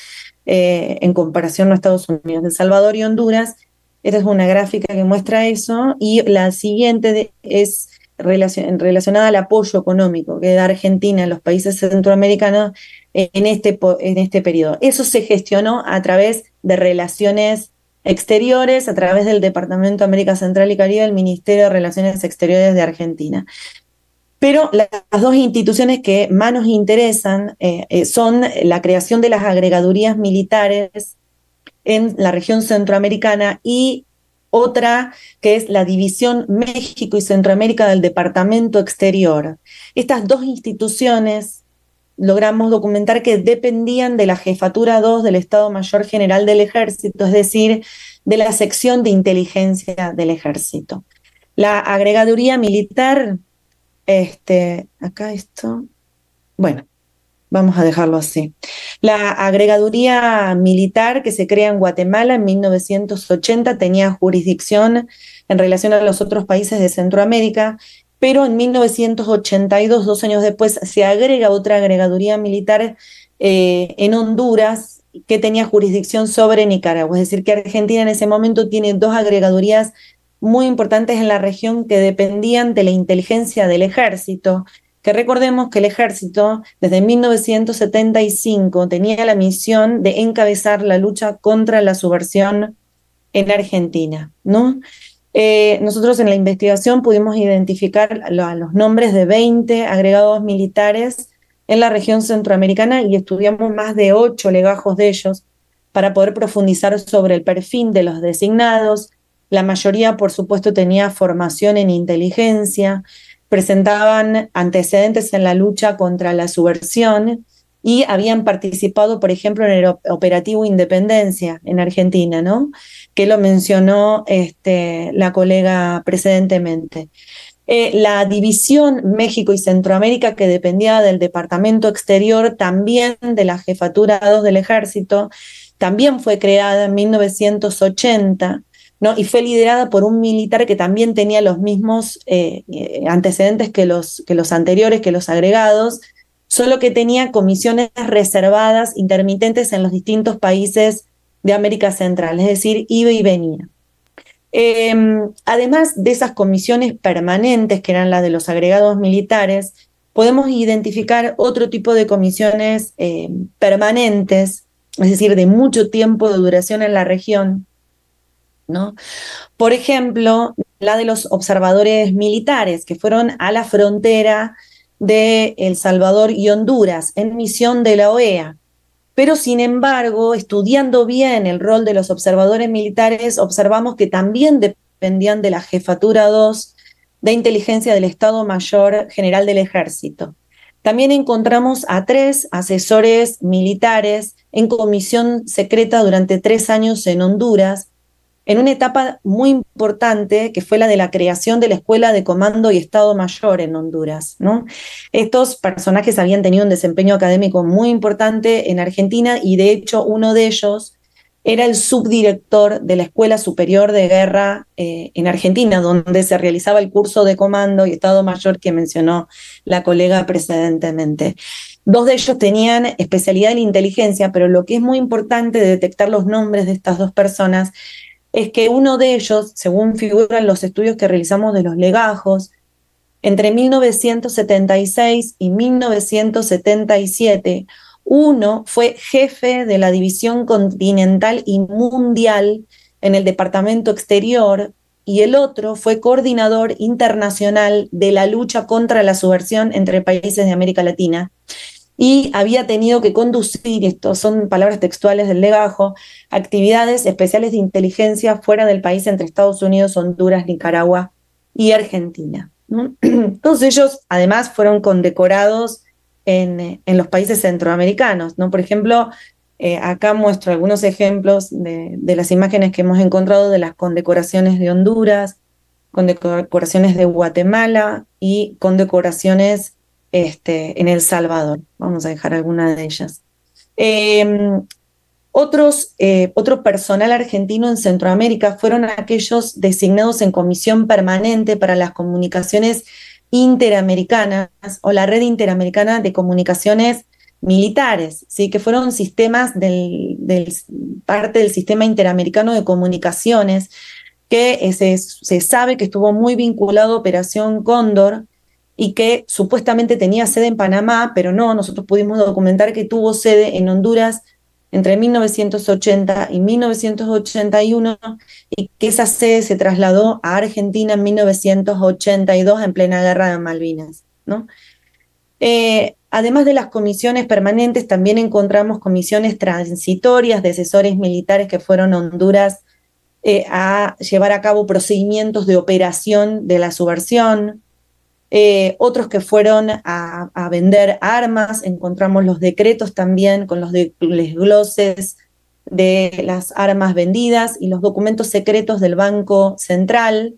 En comparación a Estados Unidos. El Salvador y Honduras, esta es una gráfica que muestra eso, y la siguiente es relacionada al apoyo económico que da Argentina a los países centroamericanos en este periodo. Eso se gestionó a través de relaciones exteriores, a través del Departamento de América Central y Caribe, el Ministerio de Relaciones Exteriores de Argentina. Pero las 2 instituciones que más nos interesan son la creación de las agregadurías militares en la región centroamericana, y otra que es la División México y Centroamérica del Departamento Exterior. Estas 2 instituciones logramos documentar que dependían de la Jefatura 2 del Estado Mayor General del Ejército, es decir, de la sección de inteligencia del Ejército. La agregaduría militar, acá esto, bueno, vamos a dejarlo así. La agregaduría militar que se crea en Guatemala en 1980 tenía jurisdicción en relación a los otros países de Centroamérica, pero en 1982, 2 años después, se agrega otra agregaduría militar en Honduras que tenía jurisdicción sobre Nicaragua. Es decir, que Argentina en ese momento tiene 2 agregadurías muy importantes en la región que dependían de la inteligencia del ejército, que recordemos que el ejército desde 1975 tenía la misión de encabezar la lucha contra la subversión en Argentina, ¿no? Nosotros en la investigación pudimos identificar los nombres de 20 agregados militares en la región centroamericana, y estudiamos más de 8 legajos de ellos para poder profundizar sobre el perfil de los designados. La mayoría, por supuesto, tenía formación en inteligencia, presentaban antecedentes en la lucha contra la subversión y habían participado, por ejemplo, en el operativo Independencia en Argentina, ¿no? Que lo mencionó la colega precedentemente. La división México y Centroamérica, que dependía del Departamento Exterior, también de la Jefatura 2 del Ejército, también fue creada en 1980, ¿no? Y fue liderada por un militar que también tenía los mismos antecedentes que los anteriores, que los agregados, solo que tenía comisiones reservadas, intermitentes en los distintos países de América Central, es decir, iba y venía. Además de esas comisiones permanentes, que eran las de los agregados militares, podemos identificar otro tipo de comisiones permanentes, es decir, de mucho tiempo de duración en la región, ¿no? Por ejemplo, la de los observadores militares, que fueron a la frontera de El Salvador y Honduras en misión de la OEA. Pero sin embargo, estudiando bien el rol de los observadores militares, observamos que también dependían de la Jefatura 2 de Inteligencia del Estado Mayor General del Ejército. También encontramos a 3 asesores militares en comisión secreta durante 3 años en Honduras, en una etapa muy importante que fue la de la creación de la Escuela de Comando y Estado Mayor en Honduras, ¿no? Estos personajes habían tenido un desempeño académico muy importante en Argentina y de hecho uno de ellos era el subdirector de la Escuela Superior de Guerra en Argentina, donde se realizaba el curso de Comando y Estado Mayor que mencionó la colega precedentemente. 2 de ellos tenían especialidad en inteligencia, pero lo que es muy importante de detectar los nombres de estas 2 personas es que uno de ellos, según figuran los estudios que realizamos de los legajos, entre 1976 y 1977, uno fue jefe de la División Continental y Mundial en el Departamento Exterior y el otro fue coordinador internacional de la lucha contra la subversión entre países de América Latina. Y había tenido que conducir, esto son palabras textuales del legajo, actividades especiales de inteligencia fuera del país entre Estados Unidos, Honduras, Nicaragua y Argentina, ¿no? Todos ellos además fueron condecorados en los países centroamericanos, ¿no? Por ejemplo, acá muestro algunos ejemplos de las imágenes que hemos encontrado de las condecoraciones de Honduras, condecoraciones de Guatemala y condecoraciones en El Salvador. Vamos a dejar alguna de ellas. Otro personal argentino en Centroamérica fueron aquellos designados en comisión permanente para las comunicaciones interamericanas o la red interamericana de comunicaciones militares, ¿sí? Que fueron sistemas parte del sistema interamericano de comunicaciones que se sabe que estuvo muy vinculado a Operación Cóndor y que supuestamente tenía sede en Panamá, pero no, nosotros pudimos documentar que tuvo sede en Honduras entre 1980 y 1981 y que esa sede se trasladó a Argentina en 1982 en plena guerra de Malvinas, ¿no? Además de las comisiones permanentes, también encontramos comisiones transitorias de asesores militares que fueron a Honduras a llevar a cabo procedimientos de operación de la subversión. Otros que fueron a vender armas, encontramos los decretos también con los desgloses de las armas vendidas y los documentos secretos del Banco Central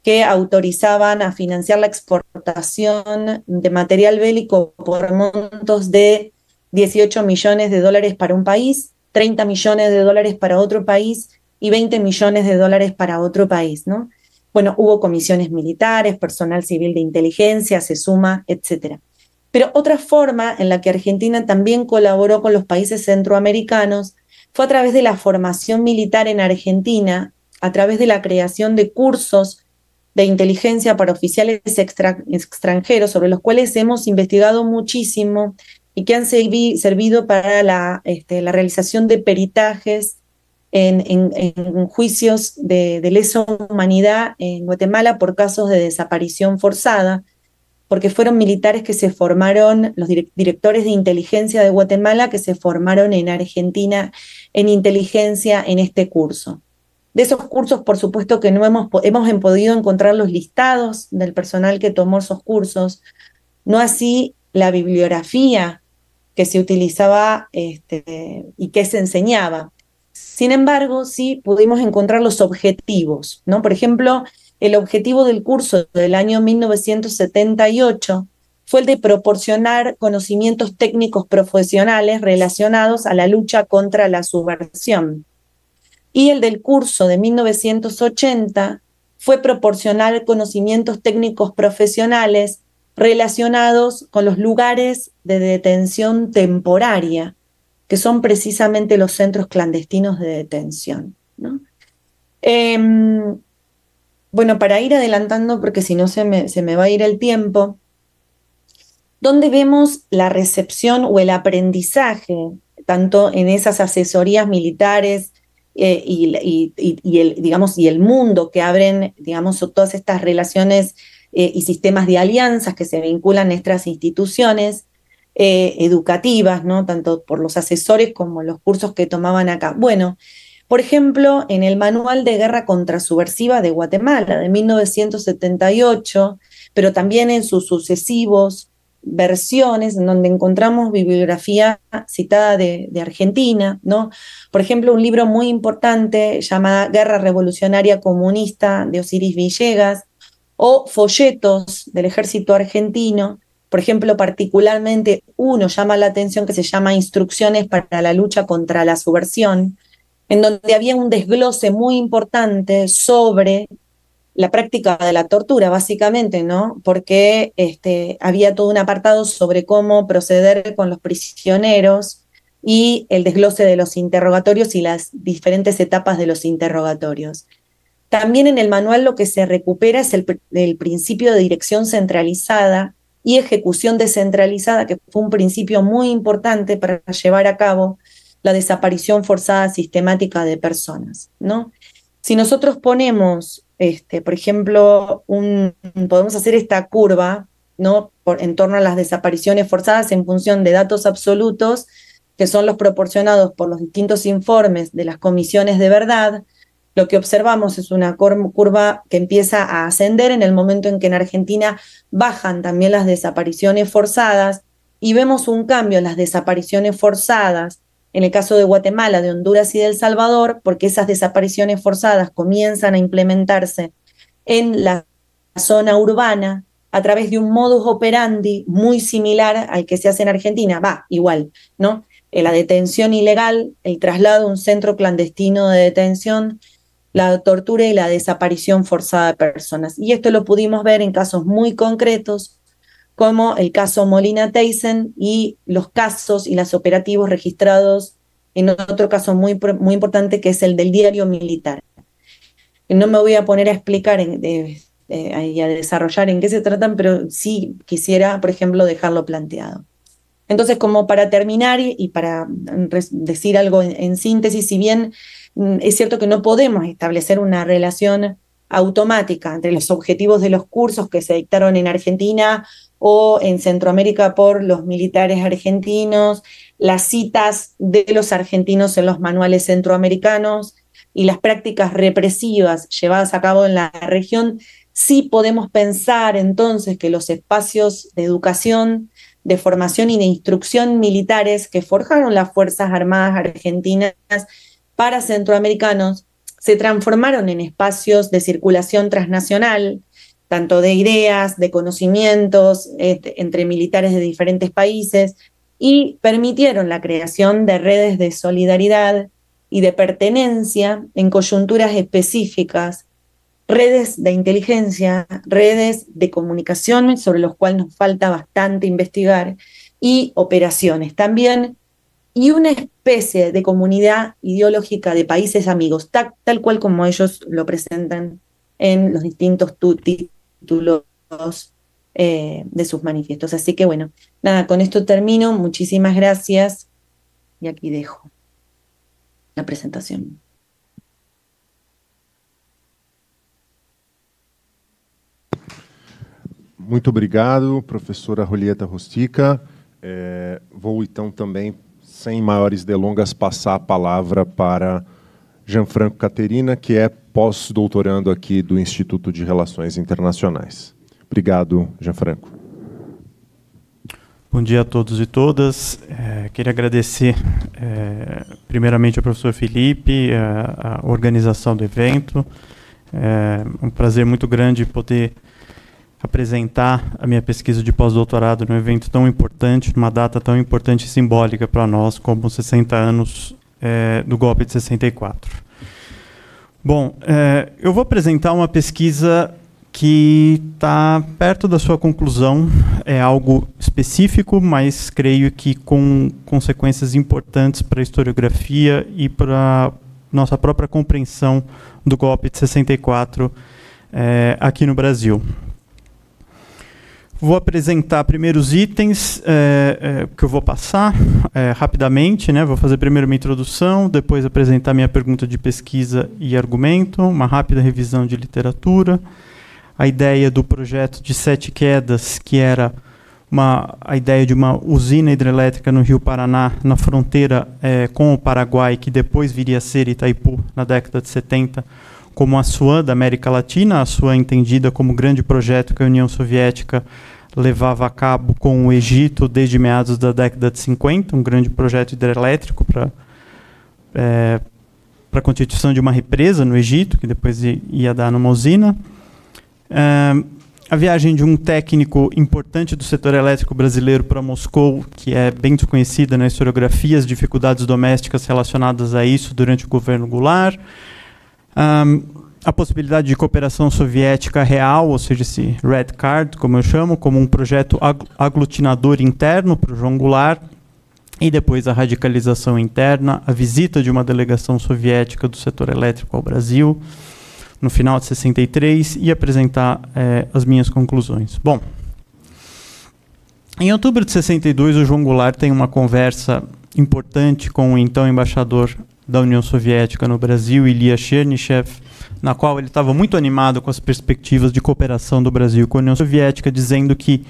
que autorizaban a financiar la exportación de material bélico por montos de 18 millones de dólares para un país, 30 millones de dólares para otro país y 20 millones de dólares para otro país, ¿no? Bueno, hubo comisiones militares, personal civil de inteligencia, SESUMA, etc. Pero otra forma en la que Argentina también colaboró con los países centroamericanos fue a través de la formación militar en Argentina, a través de la creación de cursos de inteligencia para oficiales extranjeros, sobre los cuales hemos investigado muchísimo y que han servido para la realización de peritajes en juicios de lesa humanidad en Guatemala por casos de desaparición forzada, porque fueron militares que se formaron, los directores de inteligencia de Guatemala que se formaron en Argentina en inteligencia en este curso. De esos cursos, por supuesto que no hemos podido encontrar los listados del personal que tomó esos cursos, no así la bibliografía que se utilizaba y que se enseñaba. Sin embargo, sí pudimos encontrar los objetivos, ¿no? Por ejemplo, el objetivo del curso del año 1978 fue el de proporcionar conocimientos técnicos profesionales relacionados a la lucha contra la subversión. Y el del curso de 1980 fue proporcionar conocimientos técnicos profesionales relacionados con los lugares de detención temporaria, que son precisamente los centros clandestinos de detención, ¿no? bueno, para ir adelantando, porque si no se me va a ir el tiempo, donde vemos la recepción o el aprendizaje, tanto en esas asesorías militares y el mundo que abren, digamos, todas estas relaciones y sistemas de alianzas que se vinculan a nuestras instituciones educativas, ¿no? Tanto por los asesores como los cursos que tomaban acá. Bueno, por ejemplo, en el Manual de Guerra Contrasubversiva de Guatemala, de 1978, pero también en sus sucesivos versiones, en donde encontramos bibliografía citada de Argentina, ¿no? Por ejemplo, un libro muy importante llamado Guerra Revolucionaria Comunista de Osiris Villegas, o folletos del ejército argentino. Por ejemplo, particularmente uno llama la atención que se llama Instrucciones para la lucha contra la subversión, en donde había un desglose muy importante sobre la práctica de la tortura, básicamente, ¿no? Porque había todo un apartado sobre cómo proceder con los prisioneros y el desglose de los interrogatorios y las diferentes etapas de los interrogatorios. También en el manual lo que se recupera es el principio de dirección centralizada y ejecución descentralizada, que fue un principio muy importante para llevar a cabo la desaparición forzada sistemática de personas, ¿no? Si nosotros ponemos, por ejemplo, podemos hacer esta curva, ¿no? En torno a las desapariciones forzadas en función de datos absolutos, que son los proporcionados por los distintos informes de las comisiones de verdad. Lo que observamos es una curva que empieza a ascender en el momento en que en Argentina bajan también las desapariciones forzadas y vemos un cambio en las desapariciones forzadas en el caso de Guatemala, de Honduras y de El Salvador, porque esas desapariciones forzadas comienzan a implementarse en la zona urbana a través de un modus operandi muy similar al que se hace en Argentina, igual, ¿no? La detención ilegal, el traslado a un centro clandestino de detención, la tortura y la desaparición forzada de personas. Y esto lo pudimos ver en casos muy concretos, como el caso Molina Teyssen y los casos y los operativos registrados en otro caso muy importante, que es el del diario militar. No me voy a poner a explicar y a desarrollar en qué se tratan, pero sí quisiera, por ejemplo, dejarlo planteado. Entonces, como para terminar y para decir algo en síntesis, si bien es cierto que no podemos establecer una relación automática entre los objetivos de los cursos que se dictaron en Argentina o en Centroamérica por los militares argentinos, las citas de los argentinos en los manuales centroamericanos y las prácticas represivas llevadas a cabo en la región, sí podemos pensar entonces que los espacios de educación, de formación y de instrucción militares que forjaron las Fuerzas Armadas Argentinas para centroamericanos se transformaron en espacios de circulación transnacional, tanto de ideas, de conocimientos entre militares de diferentes países, y permitieron la creación de redes de solidaridad y de pertenencia en coyunturas específicas, redes de inteligencia, redes de comunicación, sobre los cuales nos falta bastante investigar, y operaciones también, y una especie de comunidad ideológica de países amigos, tal cual como ellos lo presentan en los distintos títulos de sus manifiestos. Así que bueno, nada, con esto termino. Muchísimas gracias y aquí dejo la presentación. Muito obrigado, professora Julieta Rustica. Vou então também, sem maiores delongas, passar a palavra para Gianfranco Caterina, que é pós-doutorando aqui do Instituto de Relações Internacionais. Obrigado, Gianfranco. Bom dia a todos e todas. Queria agradecer primeiramente ao professor Felipe, a organização do evento. É um prazer muito grande poder apresentar a minha pesquisa de pós-doutorado num evento tão importante, numa data tão importante e simbólica para nós, como os 60 anos do golpe de 64. Bom, eu vou apresentar uma pesquisa que está perto da sua conclusão, é algo específico, mas creio que com consequências importantes para a historiografia e para a nossa própria compreensão do golpe de 64 aqui no Brasil. Vou apresentar primeiro os itens que eu vou passar rapidamente, né? Vou fazer primeiro uma introdução, depois apresentar minha pergunta de pesquisa e argumento, uma rápida revisão de literatura, a ideia do projeto de 7 quedas, que era a ideia de uma usina hidrelétrica no Rio Paraná, na fronteira com o Paraguai, que depois viria a ser Itaipu, na década de 70, como a Assuã da América Latina, a Assuã entendida como grande projeto que a União Soviética levava a cabo com o Egito desde meados da década de 50, um grande projeto hidrelétrico para a constituição de uma represa no Egito, que depois ia dar numa usina. A viagem de um técnico importante do setor elétrico brasileiro para Moscou, que é bem desconhecida na historiografia, as dificuldades domésticas relacionadas a isso durante o governo Goulart. A possibilidade de cooperação soviética real, ou seja, esse Red Card, como eu chamo, como um projeto aglutinador interno para o João Goulart, e depois a radicalização interna, a visita de uma delegação soviética do setor elétrico ao Brasil, no final de 63, e apresentar as minhas conclusões. Bom, em outubro de 62, o João Goulart tem uma conversa importante com o então embaixador da União Soviética no Brasil, Ilya Chernyshев, na qual ele estava muito animado com as perspectivas de cooperação do Brasil com a União Soviética, dizendo que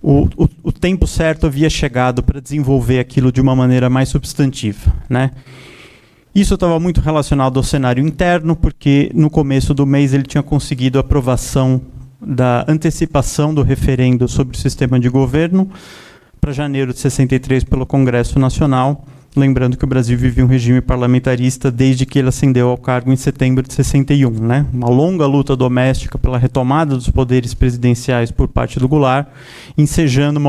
o tempo certo havia chegado para desenvolver aquilo de uma maneira mais substantiva, né? Isso estava muito relacionado ao cenário interno, porque no começo do mês ele tinha conseguido a aprovação da antecipação do referendo sobre o sistema de governo para janeiro de 63 pelo Congresso Nacional, lembrando que o Brasil vivia um regime parlamentarista desde que ele ascendeu ao cargo em setembro de 61, né? Uma longa luta doméstica pela retomada dos poderes presidenciais por parte do Goulart, ensejando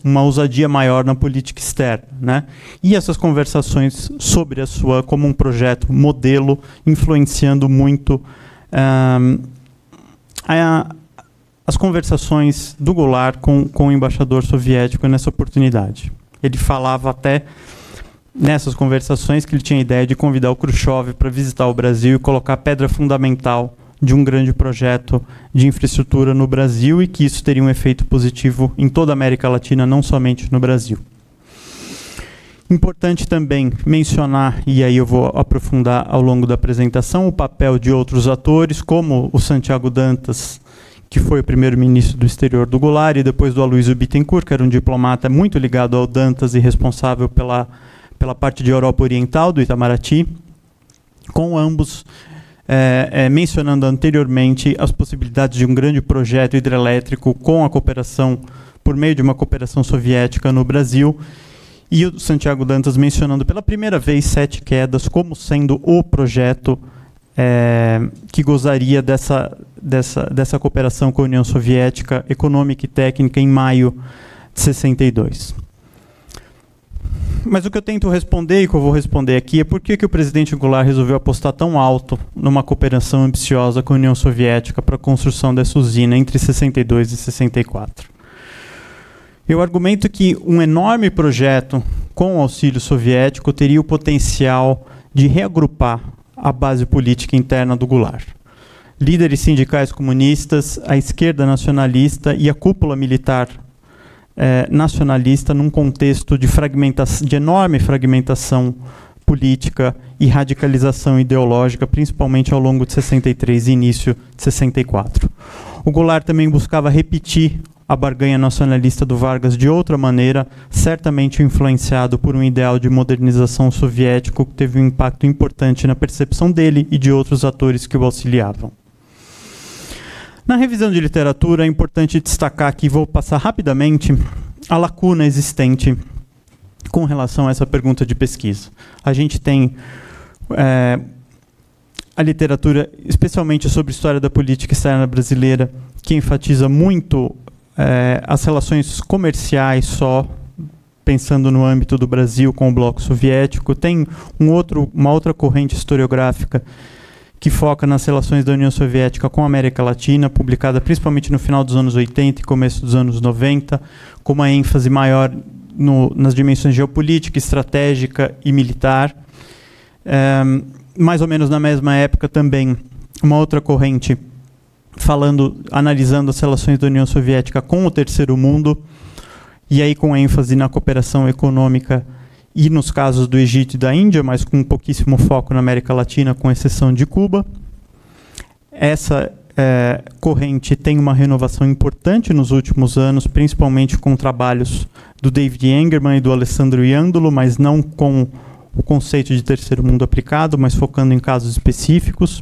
uma ousadia maior na política externa, né? E essas conversações sobre a sua como um projeto modelo, influenciando muito as conversações do Goulart com o embaixador soviético nessa oportunidade. Ele falava até nessas conversações que ele tinha a ideia de convidar o Khrushchev para visitar o Brasil e colocar a pedra fundamental de um grande projeto de infraestrutura no Brasil, e que isso teria um efeito positivo em toda a América Latina, não somente no Brasil. Importante também mencionar, e aí eu vou aprofundar ao longo da apresentação, o papel de outros atores, como o Santiago Dantas, que foi o primeiro-ministro do exterior do Goulart, e depois do Aloysio Bittencourt, que era um diplomata muito ligado ao Dantas e responsável pela parte de Europa Oriental, do Itamaraty, com ambos mencionando anteriormente as possibilidades de um grande projeto hidrelétrico com a cooperação, por meio de uma cooperação soviética no Brasil, e o Santiago Dantas mencionando pela primeira vez 7 quedas como sendo o projeto que gozaria dessa cooperação com a União Soviética econômica e técnica em maio de 62. Mas o que eu tento responder, e que eu vou responder aqui, é por que o presidente Goulart resolveu apostar tão alto numa cooperação ambiciosa com a União Soviética para a construção dessa usina entre 62 e 64. Eu argumento que um enorme projeto com o auxílio soviético teria o potencial de reagrupar a base política interna do Goulart. Líderes sindicais comunistas, a esquerda nacionalista e a cúpula militar nacionalista num contexto de enorme fragmentação política e radicalização ideológica, principalmente ao longo de 63 e início de 64. O Goulart também buscava repetir a barganha nacionalista do Vargas de outra maneira, certamente influenciado por um ideal de modernização soviético que teve um impacto importante na percepção dele e de outros atores que o auxiliavam. Na revisão de literatura, é importante destacar aqui, vou passar rapidamente, a lacuna existente com relação a essa pergunta de pesquisa. A gente tem a literatura, especialmente sobre história da política externa brasileira, que enfatiza muito as relações comerciais só, pensando no âmbito do Brasil com o bloco soviético. Tem uma outra corrente historiográfica que foca nas relações da União Soviética com a América Latina, publicada principalmente no final dos anos 80 e começo dos anos 90, com uma ênfase maior nas dimensões geopolítica, estratégica e militar. Mais ou menos na mesma época também, uma outra corrente analisando as relações da União Soviética com o Terceiro Mundo, e aí com ênfase na cooperação econômica e nos casos do Egito e da Índia, mas com pouquíssimo foco na América Latina, com exceção de Cuba. Essa corrente tem uma renovação importante nos últimos anos, principalmente com trabalhos do David Engerman e do Alessandro Iandolo, mas não com o conceito de terceiro mundo aplicado, mas focando em casos específicos.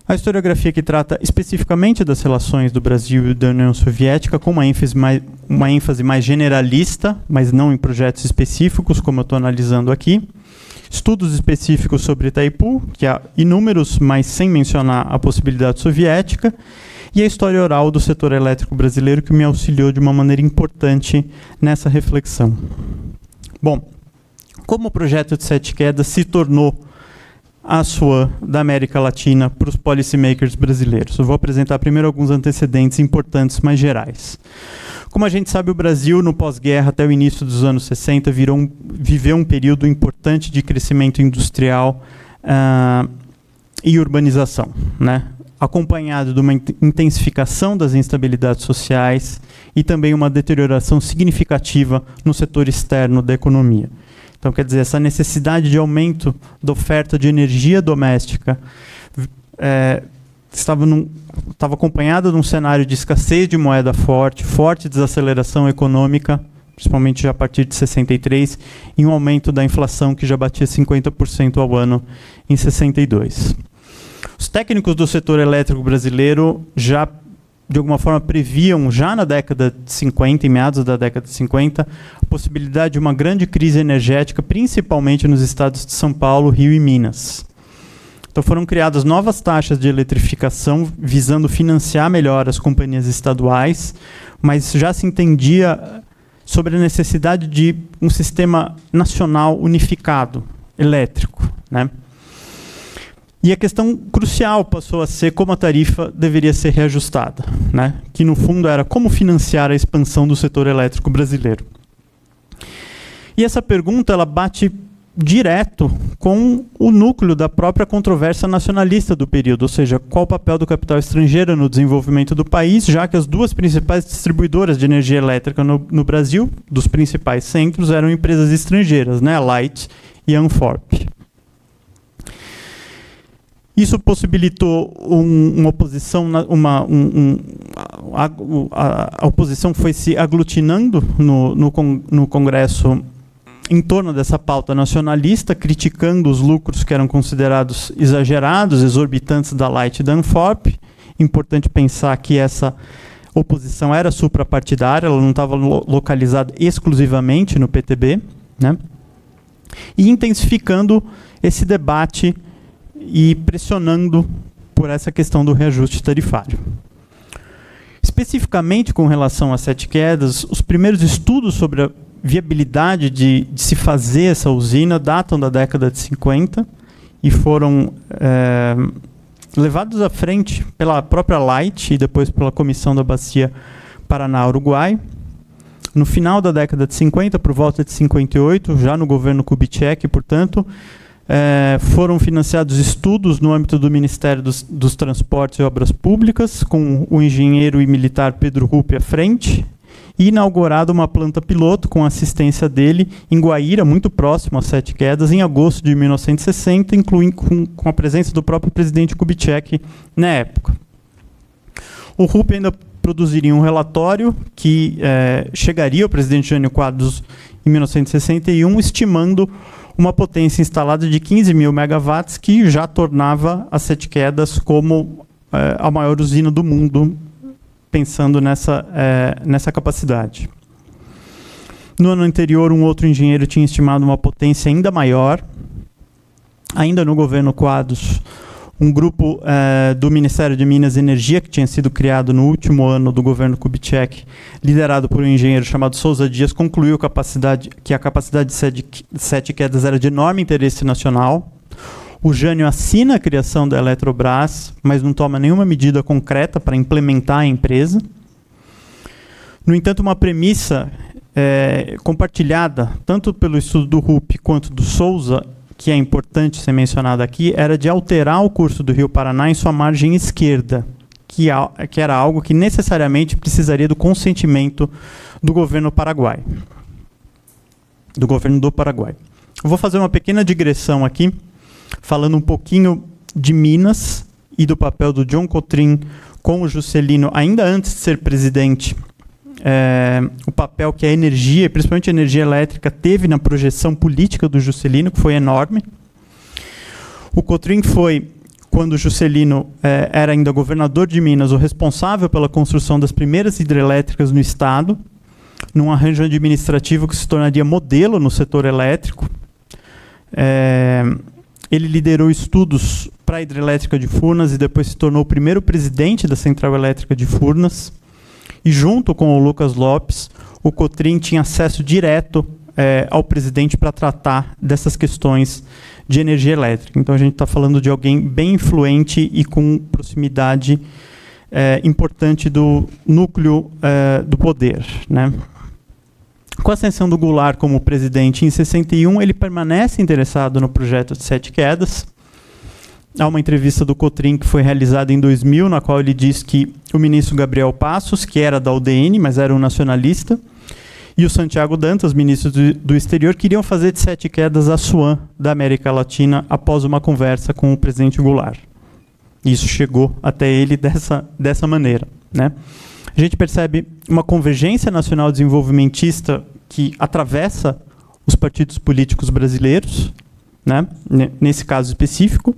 A historiografia que trata especificamente das relações do Brasil e da União Soviética, com uma ênfase mais generalista, mas não em projetos específicos, como eu estou analisando aqui. Estudos específicos sobre Itaipu, que há inúmeros, mas sem mencionar a possibilidade soviética, e a história oral do setor elétrico brasileiro, que me auxiliou de uma maneira importante nessa reflexão. Bom, como o projeto de Sete Quedas se tornou a SWAN da América Latina para os policymakers brasileiros? Eu vou apresentar primeiro alguns antecedentes importantes, mais gerais. Como a gente sabe, o Brasil, no pós-guerra, até o início dos anos 60, viveu um período importante de crescimento industrial e urbanização, né? Acompanhado de uma intensificação das instabilidades sociais e também uma deterioração significativa no setor externo da economia. Então, quer dizer, essa necessidade de aumento da oferta de energia doméstica estava acompanhada de um cenário de escassez de moeda forte desaceleração econômica, principalmente já a partir de 63, e um aumento da inflação que já batia 50% ao ano em 62. Os técnicos do setor elétrico brasileiro já, de alguma forma, previam, já na década de 50, em meados da década de 50, a possibilidade de uma grande crise energética, principalmente nos estados de São Paulo, Rio e Minas. Então foram criadas novas taxas de eletrificação visando financiar melhor as companhias estaduais, mas já se entendia sobre a necessidade de um sistema nacional unificado, elétrico, né? E a questão crucial passou a ser como a tarifa deveria ser reajustada, né? Que no fundo era como financiar a expansão do setor elétrico brasileiro. E essa pergunta ela bate direto com o núcleo da própria controvérsia nacionalista do período, ou seja, qual o papel do capital estrangeiro no desenvolvimento do país, já que as duas principais distribuidoras de energia elétrica no Brasil, dos principais centros, eram empresas estrangeiras, né, a Light e a Anforp. Isso possibilitou uma oposição, a oposição foi se aglutinando no Congresso em torno dessa pauta nacionalista, criticando os lucros que eram considerados exagerados, exorbitantes da Light e da Anforp. Importante pensar que essa oposição era suprapartidária, ela não estava localizada exclusivamente no PTB, né? E intensificando esse debate e pressionando por essa questão do reajuste tarifário. Especificamente com relação às Sete Quedas, os primeiros estudos sobre a viabilidade de se fazer essa usina datam da década de 50 e foram levados à frente pela própria Light e depois pela Comissão da Bacia Paraná-Uruguai. No final da década de 50, por volta de 58, já no governo Kubitschek, portanto, foram financiados estudos no âmbito do Ministério dos Transportes e Obras Públicas, com o engenheiro e militar Pedro Rupp à frente, e inaugurada uma planta piloto com assistência dele em Guaíra, muito próximo às Sete Quedas, em agosto de 1960, incluindo com a presença do próprio presidente Kubitschek na época. O Rupp ainda produziria um relatório que chegaria ao presidente Jânio Quadros em 1961, estimando uma potência instalada de 15.000 megawatts, que já tornava as Sete Quedas como a maior usina do mundo, pensando nessa capacidade. No ano anterior, um outro engenheiro tinha estimado uma potência ainda maior. Ainda no governo Quadros, um grupo do Ministério de Minas e Energia, que tinha sido criado no último ano do governo Kubitschek, liderado por um engenheiro chamado Souza Dias, concluiu que a capacidade de Sete Quedas era de enorme interesse nacional. O Jânio assina a criação da Eletrobras, mas não toma nenhuma medida concreta para implementar a empresa. No entanto, uma premissa compartilhada, tanto pelo estudo do Rupp quanto do Souza, que é importante ser mencionada aqui, era de alterar o curso do Rio Paraná em sua margem esquerda, que era algo que necessariamente precisaria do consentimento do governo paraguaio. Do governo do Paraguai. Eu vou fazer uma pequena digressão aqui, falando um pouquinho de Minas e do papel do John Cotrim com o Juscelino, ainda antes de ser presidente, o papel que a energia, principalmente a energia elétrica, teve na projeção política do Juscelino, que foi enorme. O Cotrim foi, quando o Juscelino era ainda governador de Minas, o responsável pela construção das primeiras hidrelétricas no estado, num arranjo administrativo que se tornaria modelo no setor elétrico. Ele liderou estudos para a hidrelétrica de Furnas e depois se tornou o primeiro presidente da Central Elétrica de Furnas. E junto com o Lucas Lopes, o Cotrim tinha acesso direto ao presidente para tratar dessas questões de energia elétrica. Então a gente está falando de alguém bem influente e com proximidade importante do núcleo do poder, né? Com a ascensão do Goulart como presidente em 61, ele permanece interessado no projeto de Sete Quedas. Há uma entrevista do Cotrim que foi realizada em 2000, na qual ele diz que o ministro Gabriel Passos, que era da UDN, mas era um nacionalista, e o Santiago Dantas, ministro do Exterior, queriam fazer de Sete Quedas a Assuã da América Latina após uma conversa com o presidente Goulart. Isso chegou até ele dessa maneira, né? A gente percebe uma convergência nacional desenvolvimentista que atravessa os partidos políticos brasileiros, né, nesse caso específico,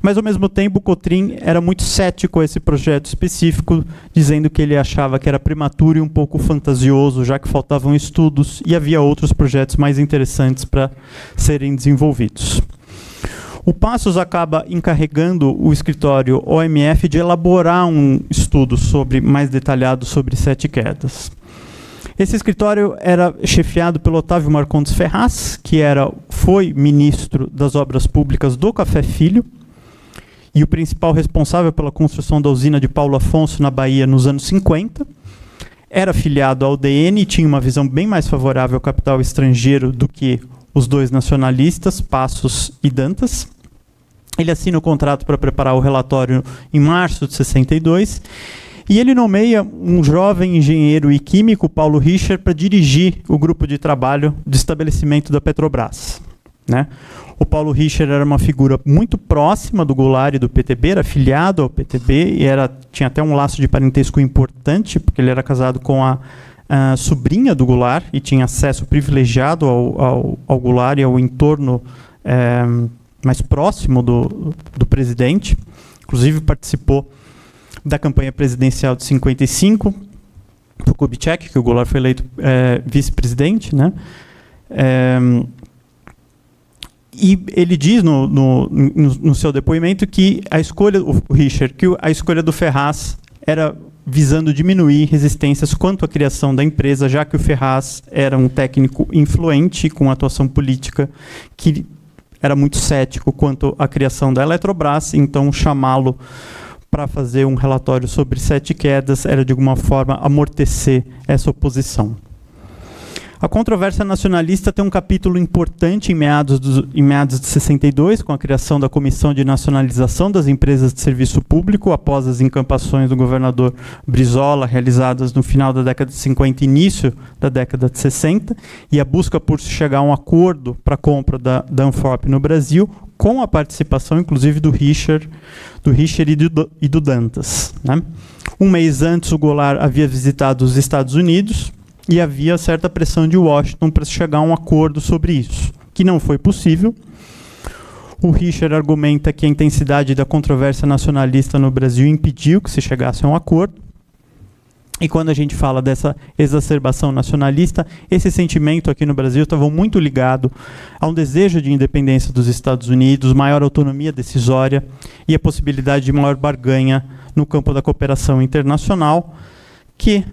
mas ao mesmo tempo o Cotrim era muito cético a esse projeto específico, dizendo que ele achava que era prematuro e um pouco fantasioso, já que faltavam estudos e havia outros projetos mais interessantes para serem desenvolvidos. O Passos acaba encarregando o escritório OMF de elaborar um estudo mais detalhado sobre Sete Quedas. Esse escritório era chefiado pelo Otávio Marcondes Ferraz, que foi ministro das Obras Públicas do Café Filho, e o principal responsável pela construção da usina de Paulo Afonso, na Bahia, nos anos 50. Era filiado ao UDN e tinha uma visão bem mais favorável ao capital estrangeiro do que os dois nacionalistas, Passos e Dantas. Ele assina o contrato para preparar o relatório em março de 62, e ele nomeia um jovem engenheiro e químico, Paulo Richer, para dirigir o grupo de trabalho de estabelecimento da Petrobras, né? O Paulo Richer era uma figura muito próxima do Goulart e do PTB, era afiliado ao PTB e tinha até um laço de parentesco importante, porque ele era casado com a sobrinha do Goulart e tinha acesso privilegiado ao Goulart e ao entorno mais próximo do presidente. Inclusive participou da campanha presidencial de 55, do Kubitschek, que o Goulart foi eleito vice-presidente, né? E ele diz no seu depoimento que a escolha, o Richer, que a escolha do Ferraz era visando diminuir resistências quanto à criação da empresa, já que o Ferraz era um técnico influente com atuação política que era muito cético quanto à criação da Eletrobras, então chamá-lo para fazer um relatório sobre Sete Quedas era, de alguma forma, amortecer essa oposição. A controvérsia nacionalista tem um capítulo importante em meados de 62, com a criação da Comissão de Nacionalização das Empresas de Serviço Público, após as encampações do governador Brizola, realizadas no final da década de 50 e início da década de 60, e a busca por chegar a um acordo para a compra da Anfop no Brasil, com a participação, inclusive, do Richer e do Dantas, né? Um mês antes, o Goulart havia visitado os Estados Unidos, e havia certa pressão de Washington para chegar a um acordo sobre isso, que não foi possível. O Richer argumenta que a intensidade da controvérsia nacionalista no Brasil impediu que se chegasse a um acordo. E quando a gente fala dessa exacerbação nacionalista, esse sentimento aqui no Brasil estava muito ligado a um desejo de independência dos Estados Unidos, maior autonomia decisória e a possibilidade de maior barganha no campo da cooperação internacional, que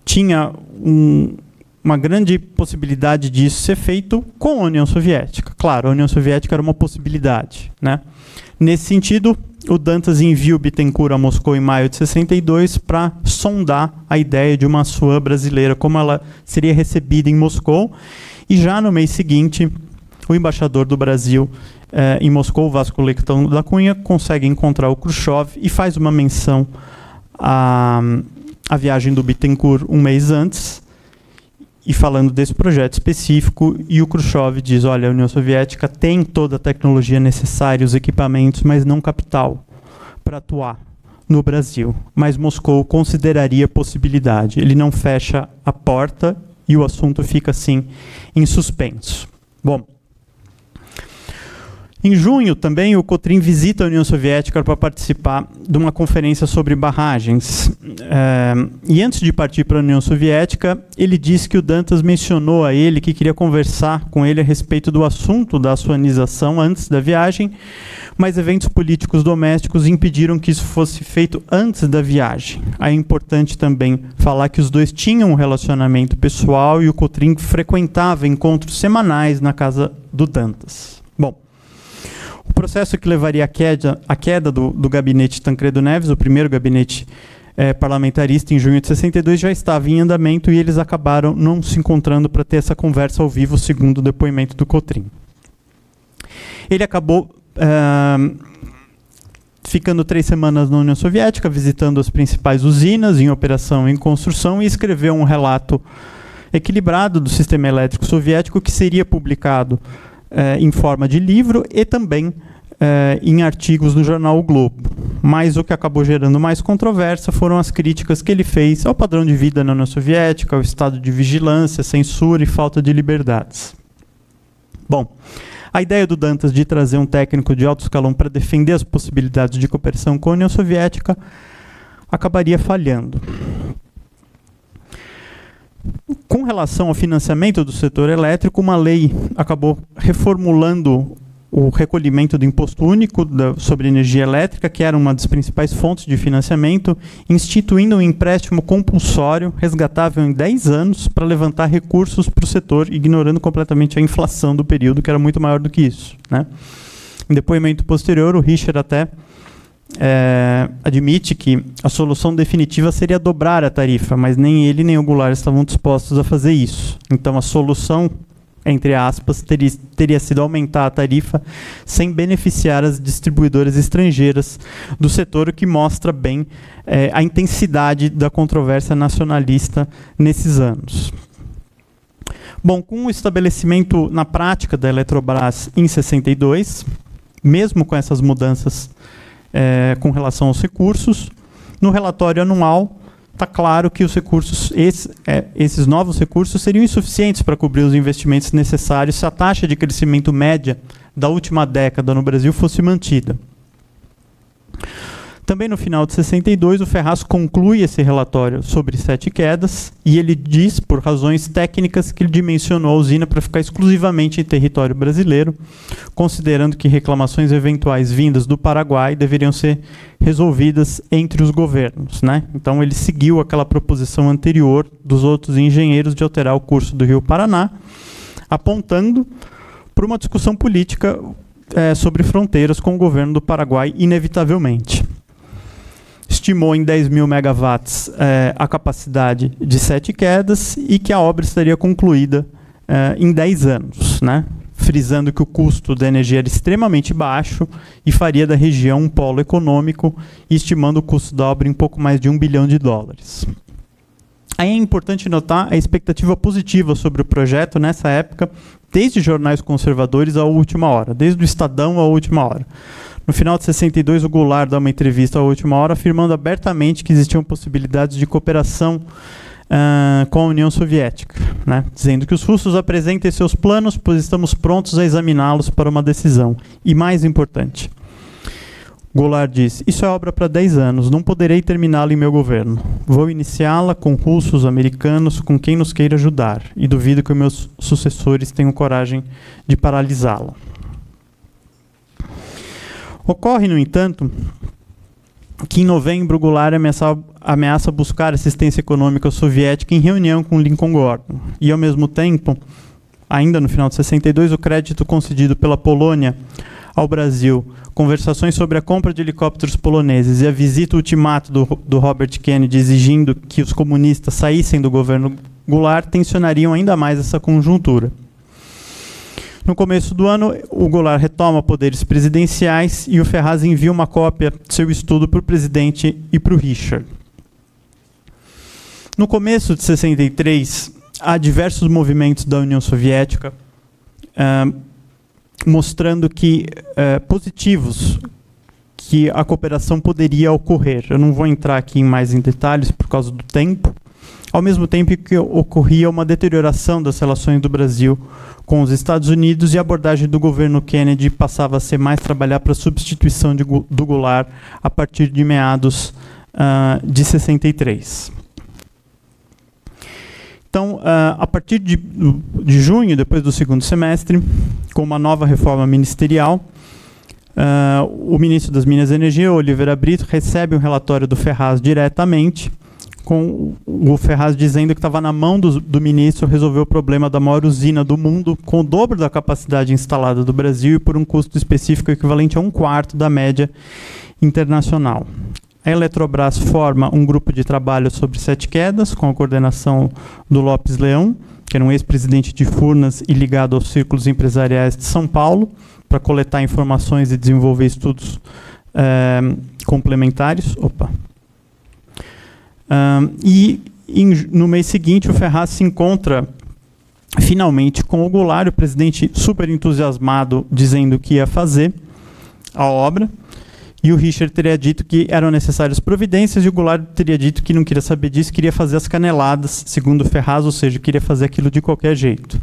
tinha uma grande possibilidade disso ser feito com a União Soviética. Claro, a União Soviética era uma possibilidade, né? Nesse sentido, o Dantas envia o Bittencourt a Moscou em maio de 62 para sondar a ideia de uma Assuã brasileira, como ela seria recebida em Moscou. E já no mês seguinte, o embaixador do Brasil em Moscou, Vasco Leitão da Cunha consegue encontrar o Khrushchev e faz uma menção à viagem do Bittencourt um mês antes, e falando desse projeto específico, e o Khrushchev diz, olha, a União Soviética tem toda a tecnologia necessária, os equipamentos, mas não capital para atuar no Brasil. Mas Moscou consideraria a possibilidade. Ele não fecha a porta e o assunto fica, assim, em suspenso. Bom, em junho, também, o Cotrim visita a União Soviética para participar de uma conferência sobre barragens. E antes de partir para a União Soviética, ele disse que o Dantas mencionou a ele que queria conversar com ele a respeito do assunto da suanização antes da viagem, mas eventos políticos domésticos impediram que isso fosse feito antes da viagem. É importante também falar que os dois tinham um relacionamento pessoal e o Cotrim frequentava encontros semanais na casa do Dantas. Bom, o processo que levaria à queda do gabinete Tancredo Neves, o primeiro gabinete parlamentarista, em junho de 62, já estava em andamento e eles acabaram não se encontrando para ter essa conversa ao vivo, segundo o depoimento do Cotrim. Ele acabou ficando 3 semanas na União Soviética, visitando as principais usinas em operação e em construção, e escreveu um relato equilibrado do sistema elétrico soviético que seria publicado em forma de livro e também em artigos no jornal O Globo. Mas o que acabou gerando mais controvérsia foram as críticas que ele fez ao padrão de vida na União Soviética, ao estado de vigilância, censura e falta de liberdades. Bom, a ideia do Dantas de trazer um técnico de alto escalão para defender as possibilidades de cooperação com a União Soviética acabaria falhando. Com relação ao financiamento do setor elétrico, uma lei acabou reformulando o recolhimento do imposto único sobre energia elétrica, que era uma das principais fontes de financiamento, instituindo um empréstimo compulsório, resgatável em 10 anos, para levantar recursos para o setor, ignorando completamente a inflação do período, que era muito maior do que isso, né? Em depoimento posterior, o Richer até admite que a solução definitiva seria dobrar a tarifa, mas nem ele nem o Goulart estavam dispostos a fazer isso. Então a solução, entre aspas, teria sido aumentar a tarifa sem beneficiar as distribuidoras estrangeiras do setor, o que mostra bem a intensidade da controvérsia nacionalista nesses anos. Bom, com o estabelecimento na prática da Eletrobras em 62, mesmo com essas mudanças com relação aos recursos, no relatório anual está claro que os recursos, esses novos recursos seriam insuficientes para cobrir os investimentos necessários se a taxa de crescimento média da última década no Brasil fosse mantida. Também no final de 62, o Ferraz conclui esse relatório sobre 7 quedas e ele diz, por razões técnicas, que ele dimensionou a usina para ficar exclusivamente em território brasileiro, considerando que reclamações eventuais vindas do Paraguai deveriam ser resolvidas entre os governos, né? Então ele seguiu aquela proposição anterior dos outros engenheiros de alterar o curso do Rio Paraná, apontando para uma discussão política sobre fronteiras com o governo do Paraguai, inevitavelmente. Estimou em 10 mil megawatts a capacidade de 7 quedas e que a obra estaria concluída em 10 anos, né? Frisando que o custo da energia era extremamente baixo e faria da região um polo econômico, e estimando o custo da obra em pouco mais de $1 bilhão. Aí é importante notar a expectativa positiva sobre o projeto nessa época, desde jornais conservadores à última hora, desde o Estadão à última hora. No final de 62, o Goulart dá uma entrevista à última hora, afirmando abertamente que existiam possibilidades de cooperação com a União Soviética, né? Dizendo que os russos apresentem seus planos, pois estamos prontos a examiná-los para uma decisão. E mais importante, Goulart diz, isso é obra para 10 anos, não poderei terminá-la em meu governo. Vou iniciá-la com russos, americanos, com quem nos queira ajudar, e duvido que meus sucessores tenham coragem de paralisá-la. Ocorre, no entanto, que em novembro Goulart ameaça buscar assistência econômica soviética em reunião com Lincoln Gordon. E, ao mesmo tempo, ainda no final de 62, o crédito concedido pela Polônia ao Brasil, conversações sobre a compra de helicópteros poloneses e a visita ultimato do Robert Kennedy exigindo que os comunistas saíssem do governo Goulart tensionariam ainda mais essa conjuntura. No começo do ano, o Goulart retoma poderes presidenciais e o Ferraz envia uma cópia de seu estudo para o presidente e para o Richard. No começo de 63, há diversos movimentos da União Soviética mostrando que positivos que a cooperação poderia ocorrer. Eu não vou entrar aqui mais em detalhes por causa do tempo. Ao mesmo tempo que ocorria uma deterioração das relações do Brasil com os Estados Unidos e a abordagem do governo Kennedy passava a ser mais trabalhar para a substituição do Goulart a partir de meados de 63. Então, a partir de junho, depois do segundo semestre, com uma nova reforma ministerial, o ministro das Minas e Energia, Oliveira Brito, recebe um relatório do Ferraz diretamente, com o Ferraz dizendo que estava na mão do ministro resolver o problema da maior usina do mundo, com o dobro da capacidade instalada do Brasil e por um custo específico equivalente a 1/4 da média internacional. A Eletrobras forma um grupo de trabalho sobre 7 quedas, com a coordenação do Lopes Leão, que era um ex-presidente de Furnas e ligado aos círculos empresariais de São Paulo, para coletar informações e desenvolver estudos complementares. No mês seguinte, o Ferraz se encontra finalmente com o Goulart, o presidente super entusiasmado, dizendo que ia fazer a obra, e o Richard teria dito que eram necessárias providências, e o Goulart teria dito que não queria saber disso, queria fazer as caneladas, segundo o Ferraz, ou seja, queria fazer aquilo de qualquer jeito.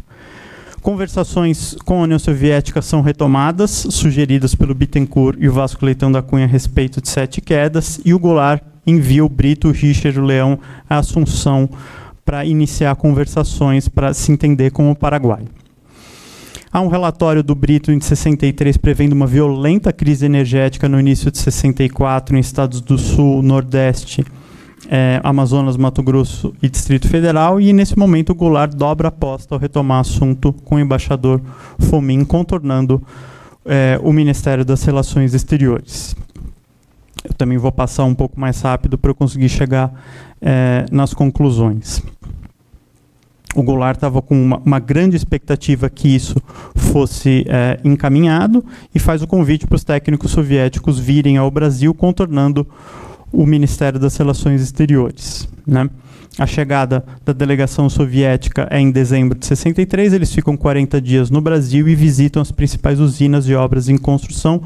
Conversações com a União Soviética são retomadas, sugeridas pelo Bittencourt e o Vasco Leitão da Cunha a respeito de 7 quedas, e o Goulart envia o Brito, o Richard e o Leão à Assunção para iniciar conversações para se entender com o Paraguai. Há um relatório do Brito em 63 prevendo uma violenta crise energética no início de 64 em estados do Sul, Nordeste, Amazonas, Mato Grosso e Distrito Federal, e nesse momento o Goulart dobra a aposta ao retomar assunto com o embaixador Fomin, contornando o Ministério das Relações Exteriores. Eu também vou passar um pouco mais rápido para eu conseguir chegar nas conclusões. O Goulart estava com uma grande expectativa que isso fosse encaminhado e faz o convite para os técnicos soviéticos virem ao Brasil, contornando o Ministério das Relações Exteriores, né? A chegada da delegação soviética é em dezembro de 63, eles ficam 40 dias no Brasil e visitam as principais usinas e obras em construção,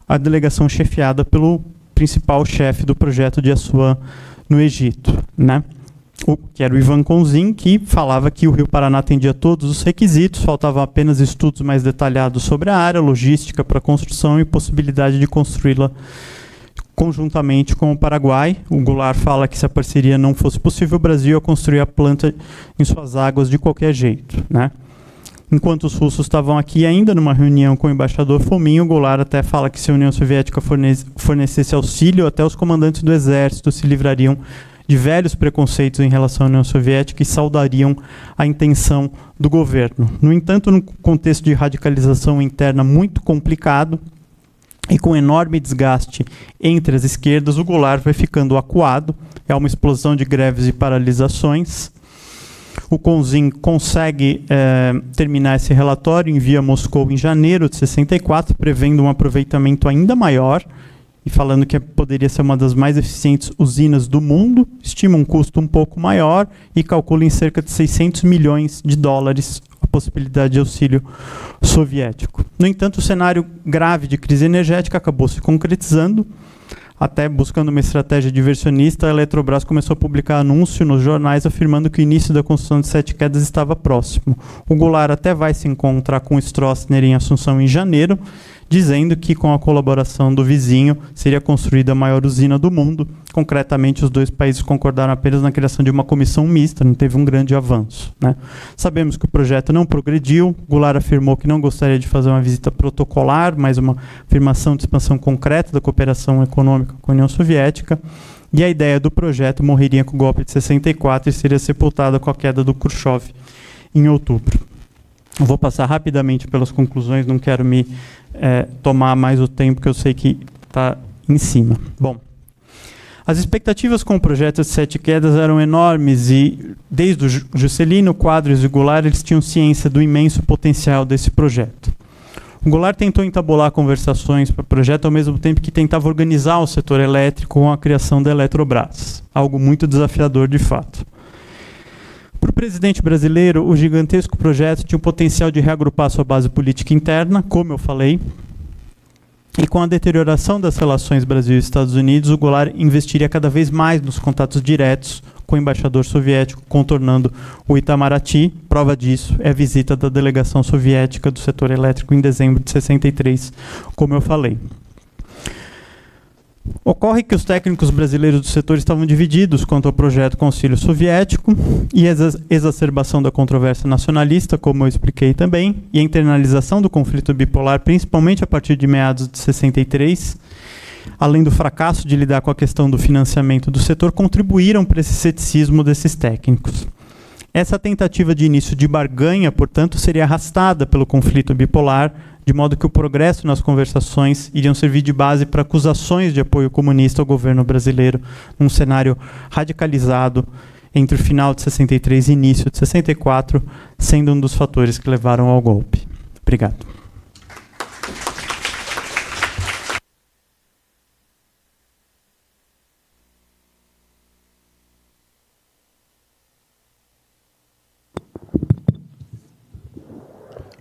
a delegação chefiada pelo principal chefe do projeto de Assuã no Egito, né? Que era o Ivan Konzin, que falava que o Rio Paraná atendia todos os requisitos, faltavam apenas estudos mais detalhados sobre a área, logística para a construção e possibilidade de construí-la conjuntamente com o Paraguai. O Goulart fala que se a parceria não fosse possível, o Brasil ia construir a planta em suas águas de qualquer jeito, né? Enquanto os russos estavam aqui ainda numa reunião com o embaixador Fomin, o Goulart até fala que se a União Soviética fornecesse auxílio, até os comandantes do exército se livrariam de velhos preconceitos em relação à União Soviética e saudariam a intenção do governo. No entanto, num contexto de radicalização interna muito complicado e com enorme desgaste entre as esquerdas, o Goulart vai ficando acuado, há uma explosão de greves e paralisações. O Konzin consegue terminar esse relatório, envia a Moscou em janeiro de 64, prevendo um aproveitamento ainda maior, e falando que poderia ser uma das mais eficientes usinas do mundo, estima um custo um pouco maior e calcula em cerca de 600 milhões de dólares a possibilidade de auxílio soviético. No entanto, o cenário grave de crise energética acabou se concretizando. Até buscando uma estratégia diversionista, a Eletrobras começou a publicar anúncio nos jornais afirmando que o início da construção de 7 quedas estava próximo. O Goulart até vai se encontrar com o Stroessner em Assunção em janeiro, dizendo que com a colaboração do vizinho seria construída a maior usina do mundo. Concretamente, os dois países concordaram apenas na criação de uma comissão mista, não teve um grande avanço, né? Sabemos que o projeto não progrediu. Goulart afirmou que não gostaria de fazer uma visita protocolar, mas uma afirmação de expansão concreta da cooperação econômica com a União Soviética. E a ideia do projeto morreria com o golpe de 64 e seria sepultada com a queda do Khrushchev em outubro. Eu vou passar rapidamente pelas conclusões, não quero me tomar mais o tempo que eu sei que está em cima. Bom, As expectativas com o projeto de Sete Quedas eram enormes e, desde o Juscelino, Quadros e Goulart, eles tinham ciência do imenso potencial desse projeto. O Goulart tentou entabular conversações para o projeto ao mesmo tempo que tentava organizar o setor elétrico com a criação da Eletrobras, algo muito desafiador de fato. Para o presidente brasileiro, o gigantesco projeto tinha o potencial de reagrupar sua base política interna, como eu falei, e com a deterioração das relações Brasil e Estados Unidos, o Goulart investiria cada vez mais nos contatos diretos com o embaixador soviético, contornando o Itamaraty. Prova disso é a visita da delegação soviética do setor elétrico em dezembro de 63, como eu falei. Ocorre que os técnicos brasileiros do setor estavam divididos quanto ao projeto com auxílio soviético e a exacerbação da controvérsia nacionalista, como eu expliquei também, e a internalização do conflito bipolar, principalmente a partir de meados de 63, além do fracasso de lidar com a questão do financiamento do setor, contribuíram para esse ceticismo desses técnicos. Essa tentativa de início de barganha, portanto, seria arrastada pelo conflito bipolar, de modo que o progresso nas conversações iriam servir de base para acusações de apoio comunista ao governo brasileiro, num cenário radicalizado entre o final de 63 e início de 64, sendo um dos fatores que levaram ao golpe. Obrigado.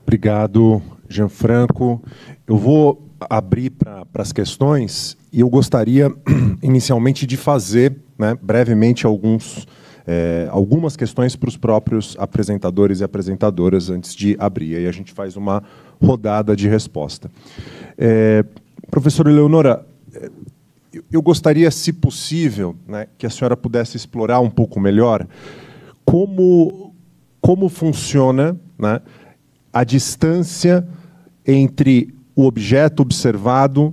Obrigado, Gianfranco. Eu vou abrir para as questões e eu gostaria, inicialmente, de fazer, né, brevemente algumas questões para os próprios apresentadores e apresentadoras antes de abrir. Aí a gente faz uma rodada de resposta. Professora Eleonora, eu gostaria, se possível, né, que a senhora pudesse explorar um pouco melhor como funciona, né, a distância entre o objeto observado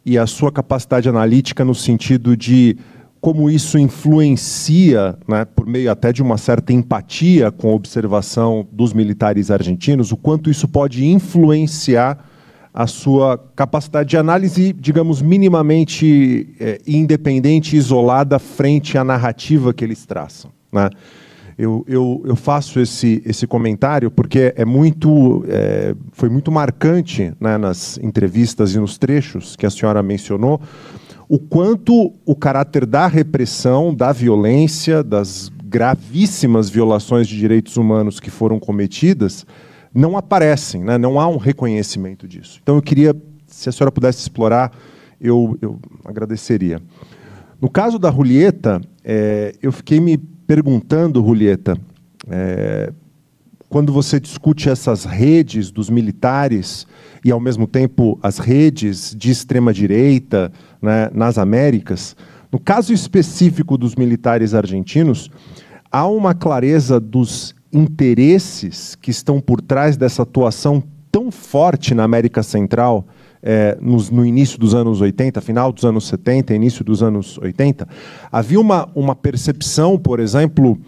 e a sua capacidade analítica, no sentido de como isso influencia, né, por meio até de uma certa empatia com a observação dos militares argentinos, o quanto isso pode influenciar a sua capacidade de análise, digamos, minimamente independente e isolada frente à narrativa que eles traçam, né? Eu faço esse comentário porque foi muito marcante, né, nas entrevistas e nos trechos que a senhora mencionou, o quanto o caráter da repressão, da violência, das gravíssimas violações de direitos humanos que foram cometidas não aparecem, né, não há um reconhecimento disso. Então eu queria, se a senhora pudesse explorar, eu agradeceria. No caso da Julieta, eu fiquei me perguntando, Julieta, quando você discute essas redes dos militares e, ao mesmo tempo, as redes de extrema-direita, né, nas Américas, no caso específico dos militares argentinos, há uma clareza dos interesses que estão por trás dessa atuação tão forte na América Central, no início dos anos 80, final dos anos 70, início dos anos 80, havia uma percepção, por exemplo,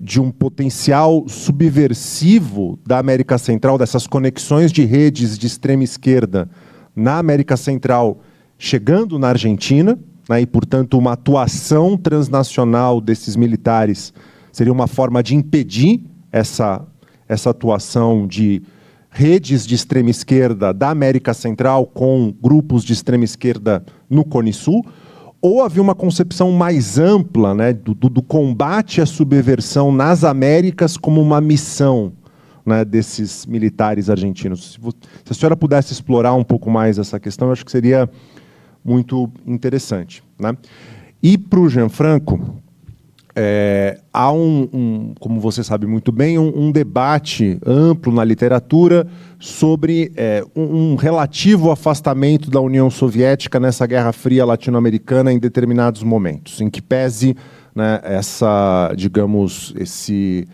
de um potencial subversivo da América Central, dessas conexões de redes de extrema esquerda na América Central, chegando na Argentina, né, e, portanto, uma atuação transnacional desses militares seria uma forma de impedir essa atuação de redes de extrema esquerda da América Central com grupos de extrema esquerda no Cone Sul, ou havia uma concepção mais ampla, né, do combate à subversão nas Américas como uma missão, né, desses militares argentinos? Se a senhora pudesse explorar um pouco mais essa questão, eu acho que seria muito interessante, né? E para o Gianfranco, há como você sabe muito bem, um debate amplo na literatura sobre um relativo afastamento da União Soviética nessa Guerra Fria latino-americana em determinados momentos, em que pese, né, esse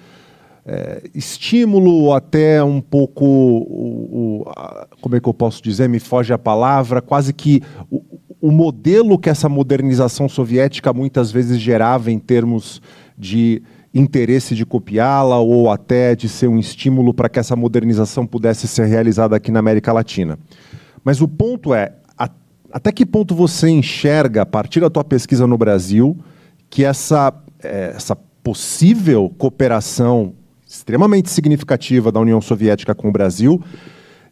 estímulo, ou até um pouco, como é que eu posso dizer, me foge a palavra, quase que o modelo que essa modernização soviética muitas vezes gerava em termos de interesse de copiá-la, ou até de ser um estímulo para que essa modernização pudesse ser realizada aqui na América Latina. Mas o ponto até que ponto você enxerga, a partir da tua pesquisa no Brasil, que essa possível cooperação extremamente significativa da União Soviética com o Brasil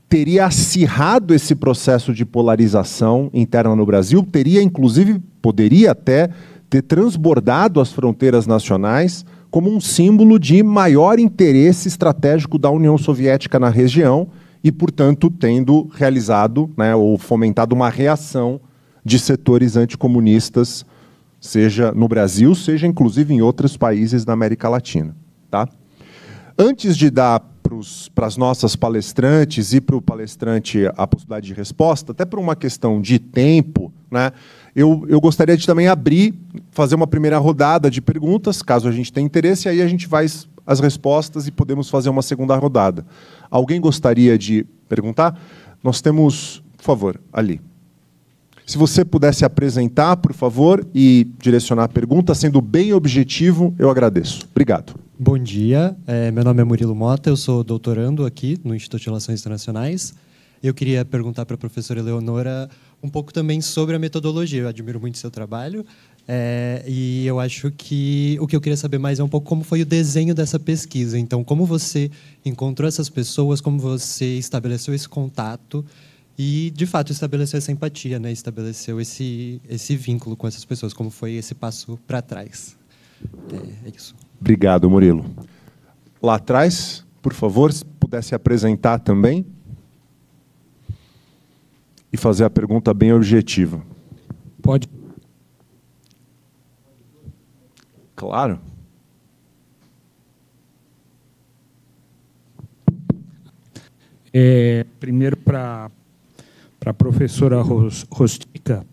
teria acirrado esse processo de polarização interna no Brasil, teria, inclusive, poderia até ter transbordado as fronteiras nacionais como um símbolo de maior interesse estratégico da União Soviética na região e, portanto, tendo realizado, né, ou fomentado uma reação de setores anticomunistas, seja no Brasil, seja inclusive em outros países da América Latina. Tá? Antes de dar para as nossas palestrantes e para o palestrante a possibilidade de resposta, até por uma questão de tempo, né, eu gostaria de também fazer uma primeira rodada de perguntas, caso a gente tenha interesse, e aí a gente vai as respostas e podemos fazer uma segunda rodada. Alguém gostaria de perguntar? Nós temos, por favor, ali. Se você pudesse apresentar, por favor, e direcionar a pergunta, sendo bem objetivo, eu agradeço. Obrigado. Bom dia, meu nome é Murilo Mota, eu sou doutorando aqui no Instituto de Relações Internacionais. Eu queria perguntar para a professora Eleonora um pouco também sobre a metodologia. Eu admiro muito seu trabalho e eu acho que o que eu queria saber mais é um pouco como foi o desenho dessa pesquisa. Então, como você encontrou essas pessoas, como você estabeleceu esse contato e, de fato, estabeleceu essa empatia, né? Estabeleceu esse vínculo com essas pessoas, como foi esse passo para trás. É isso. Obrigado, Murilo. Lá atrás, por favor, se pudesse apresentar também e fazer a pergunta bem objetiva. Pode. Claro. Primeiro para a professora Rostica.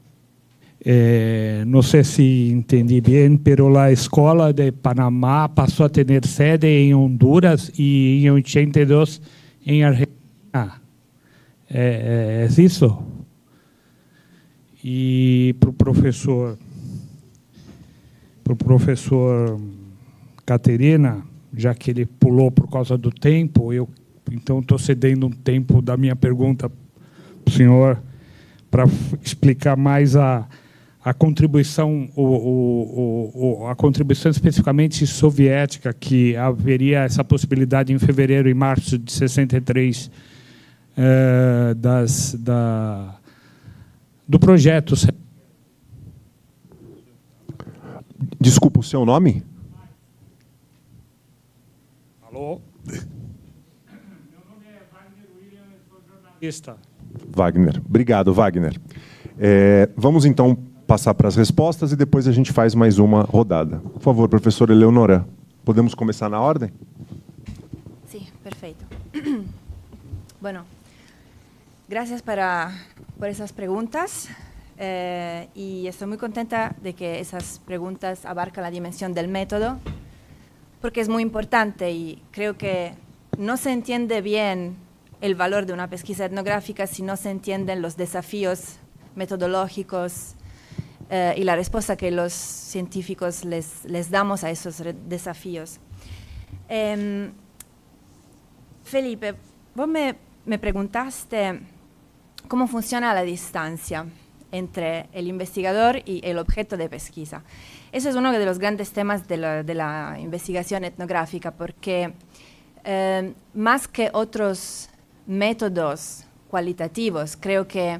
Não sei se entendi bem, mas a escola de Panamá passou a ter sede em Honduras e em 82 em Argentina. É isso? E para o professor Caterina, já que ele pulou por causa do tempo, então estou cedendo um tempo da minha pergunta para o senhor para explicar mais a contribuição, a contribuição especificamente soviética, que haveria essa possibilidade em fevereiro e março de 63 do projeto. Desculpa, o seu nome? Alô? Meu nome é Wagner William, eu sou jornalista. Wagner. Obrigado, Wagner. Vamos, então, passar para as respostas e depois a gente faz mais uma rodada. Por favor, professora Eleonora, podemos começar na ordem? Sí, perfecto. Bueno, gracias por esas preguntas y estoy muy contenta de que esas preguntas abarcan la dimensión del método porque es muy importante y creo que no se entiende bien el valor de una pesquisa etnográfica si no se entienden los desafíos metodológicos y la respuesta que los científicos les damos a esos desafíos. Felipe, vos me preguntaste cómo funciona la distancia entre el investigador y el objeto de pesquisa. Ese es uno de los grandes temas de la investigación etnográfica, porque más que otros métodos cualitativos, creo que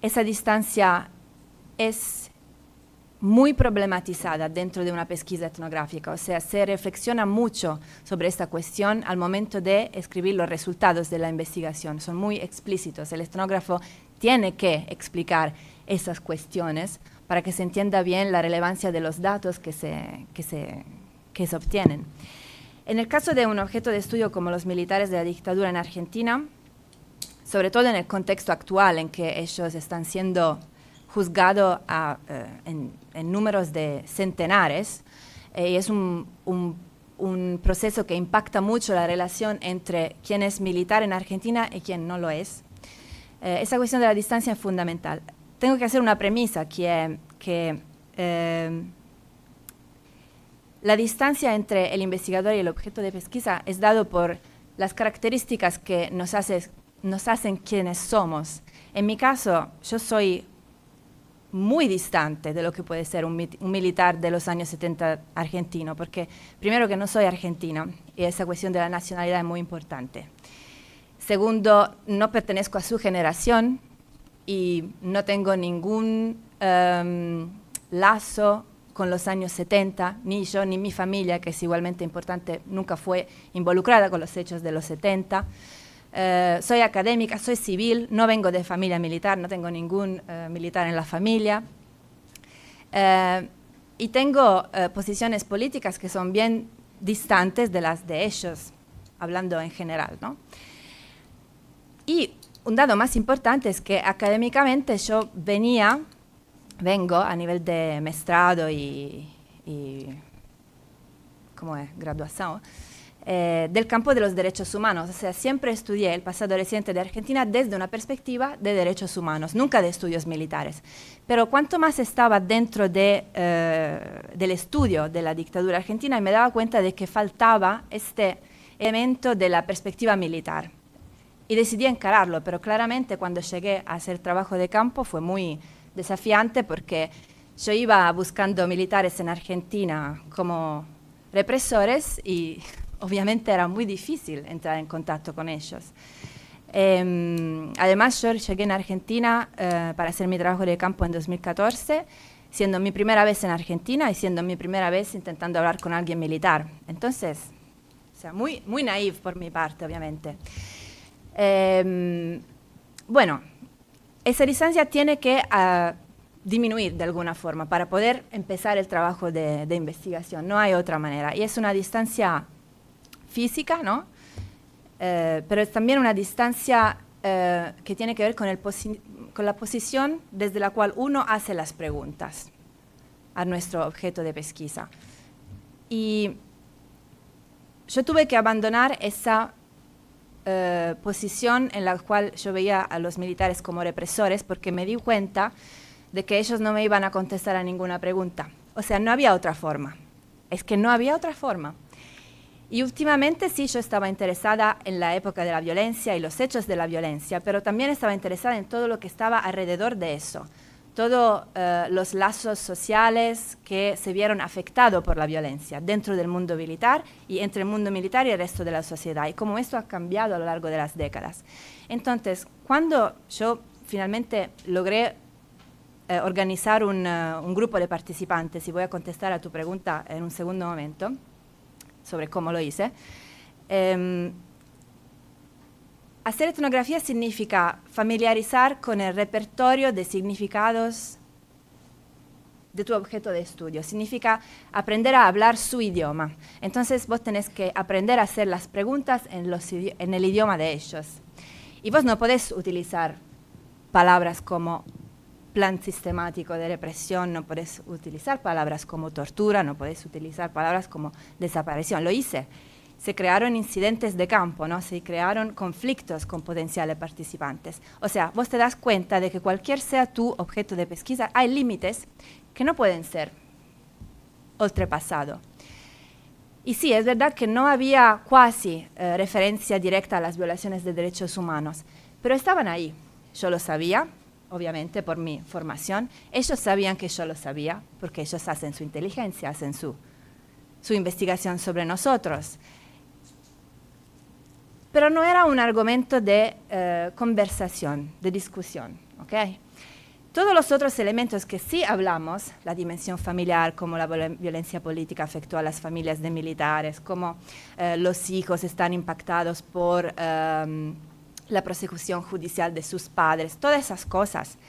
esa distancia es muy problematizada dentro de una pesquisa etnográfica, o sea, se reflexiona mucho sobre esta cuestión al momento de escribir los resultados de la investigación, son muy explícitos, el etnógrafo tiene que explicar esas cuestiones para que se entienda bien la relevancia de los datos que se obtienen. En el caso de un objeto de estudio como los militares de la dictadura en Argentina, sobre todo en el contexto actual en que ellos están siendo juzgados en números de centenares, y es un proceso que impacta mucho la relación entre quien es militar en Argentina y quien no lo es. Esa cuestión de la distancia es fundamental. Tengo que hacer una premisa, que la distancia entre el investigador y el objeto de pesquisa es dado por las características que nos hacen quienes somos. En mi caso, yo soy muy distante de lo que puede ser un militar de los años 70 argentino, porque primero que no soy argentina, y esa cuestión de la nacionalidad es muy importante. Segundo, no pertenezco a su generación y no tengo ningún lazo con los años 70, ni yo ni mi familia, que es igualmente importante, nunca fue involucrada con los hechos de los 70. Soy académica, soy civil, no vengo de familia militar, no tengo ningún militar en la familia. Y tengo posiciones políticas que son bien distantes de las de ellos, hablando en general, ¿no? Y un dato más importante es que académicamente yo vengo a nivel de mestrado y ¿cómo es? Graduación, del campo de los derechos humanos. O sea, siempre estudié el pasado reciente de Argentina desde una perspectiva de derechos humanos, nunca de estudios militares. Pero cuanto más estaba dentro del estudio de la dictadura argentina, me daba cuenta de que faltaba este elemento de la perspectiva militar. Y decidí encararlo, pero claramente cuando llegué a hacer trabajo de campo fue muy desafiante porque yo iba buscando militares en Argentina como represores y obviamente era muy difícil entrar en contacto con ellos. Además, yo llegué en Argentina para hacer mi trabajo de campo en 2014, siendo mi primera vez en Argentina y siendo mi primera vez intentando hablar con alguien militar. Entonces, o sea, muy naif por mi parte, obviamente. Bueno, esa distancia tiene que disminuir de alguna forma para poder empezar el trabajo de investigación. No hay otra manera. Y es una distancia física, ¿no? Pero es también una distancia que tiene que ver con la posición desde la cual uno hace las preguntas a nuestro objeto de pesquisa. Y yo tuve que abandonar esa posición en la cual yo veía a los militares como represores porque me di cuenta de que ellos no me iban a contestar a ninguna pregunta. O sea, no había otra forma. Es que no había otra forma. Y últimamente sí, yo estaba interesada en la época de la violencia y los hechos de la violencia, pero también estaba interesada en todo lo que estaba alrededor de eso. Todos los lazos sociales que se vieron afectados por la violencia dentro del mundo militar y entre el mundo militar y el resto de la sociedad, y cómo esto ha cambiado a lo largo de las décadas. Entonces, cuando yo finalmente logré organizar un grupo de participantes, y voy a contestar a tu pregunta en un segundo momento sobre cómo lo hice, hacer etnografía significa familiarizar con el repertorio de significados de tu objeto de estudio. Significa aprender a hablar su idioma. Entonces vos tenés que aprender a hacer las preguntas en el idioma de ellos. Y vos no podés utilizar palabras como plan sistemático de represión, no podés utilizar palabras como tortura, no podés utilizar palabras como desaparición. Lo hice. Se crearon incidentes de campo, ¿no? Se crearon conflictos con potenciales participantes. O sea, vos te das cuenta de que cualquier sea tu objeto de pesquisa, hay límites que no pueden ser ultrapasados. Y sí, es verdad que no había casi referencia directa a las violaciones de derechos humanos, pero estaban ahí. Yo lo sabía, obviamente, por mi formación. Ellos sabían que yo lo sabía, porque ellos hacen su inteligencia, hacen su investigación sobre nosotros. Pero no era un argumento de conversación, de discusión, ¿ok? Todos los otros elementos que sí hablamos, la dimensión familiar, cómo la violencia política afectó a las familias de militares, cómo los hijos están impactados por la prosecución judicial de sus padres, todas esas cosas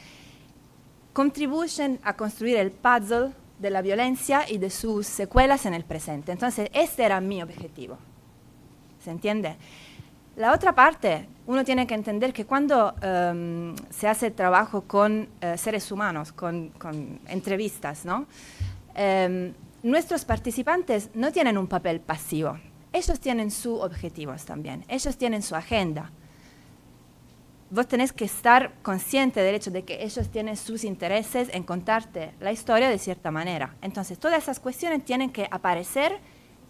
contribuyen a construir el puzzle de la violencia y de sus secuelas en el presente. Entonces, este era mi objetivo. ¿Se entiende? La otra parte, uno tiene que entender que cuando se hace trabajo con seres humanos, con entrevistas, ¿no? Nuestros participantes no tienen un papel pasivo. Ellos tienen sus objetivos también. Ellos tienen su agenda. Vos tenés que estar consciente del hecho de que ellos tienen sus intereses en contarte la historia de cierta manera. Entonces, todas esas cuestiones tienen que aparecer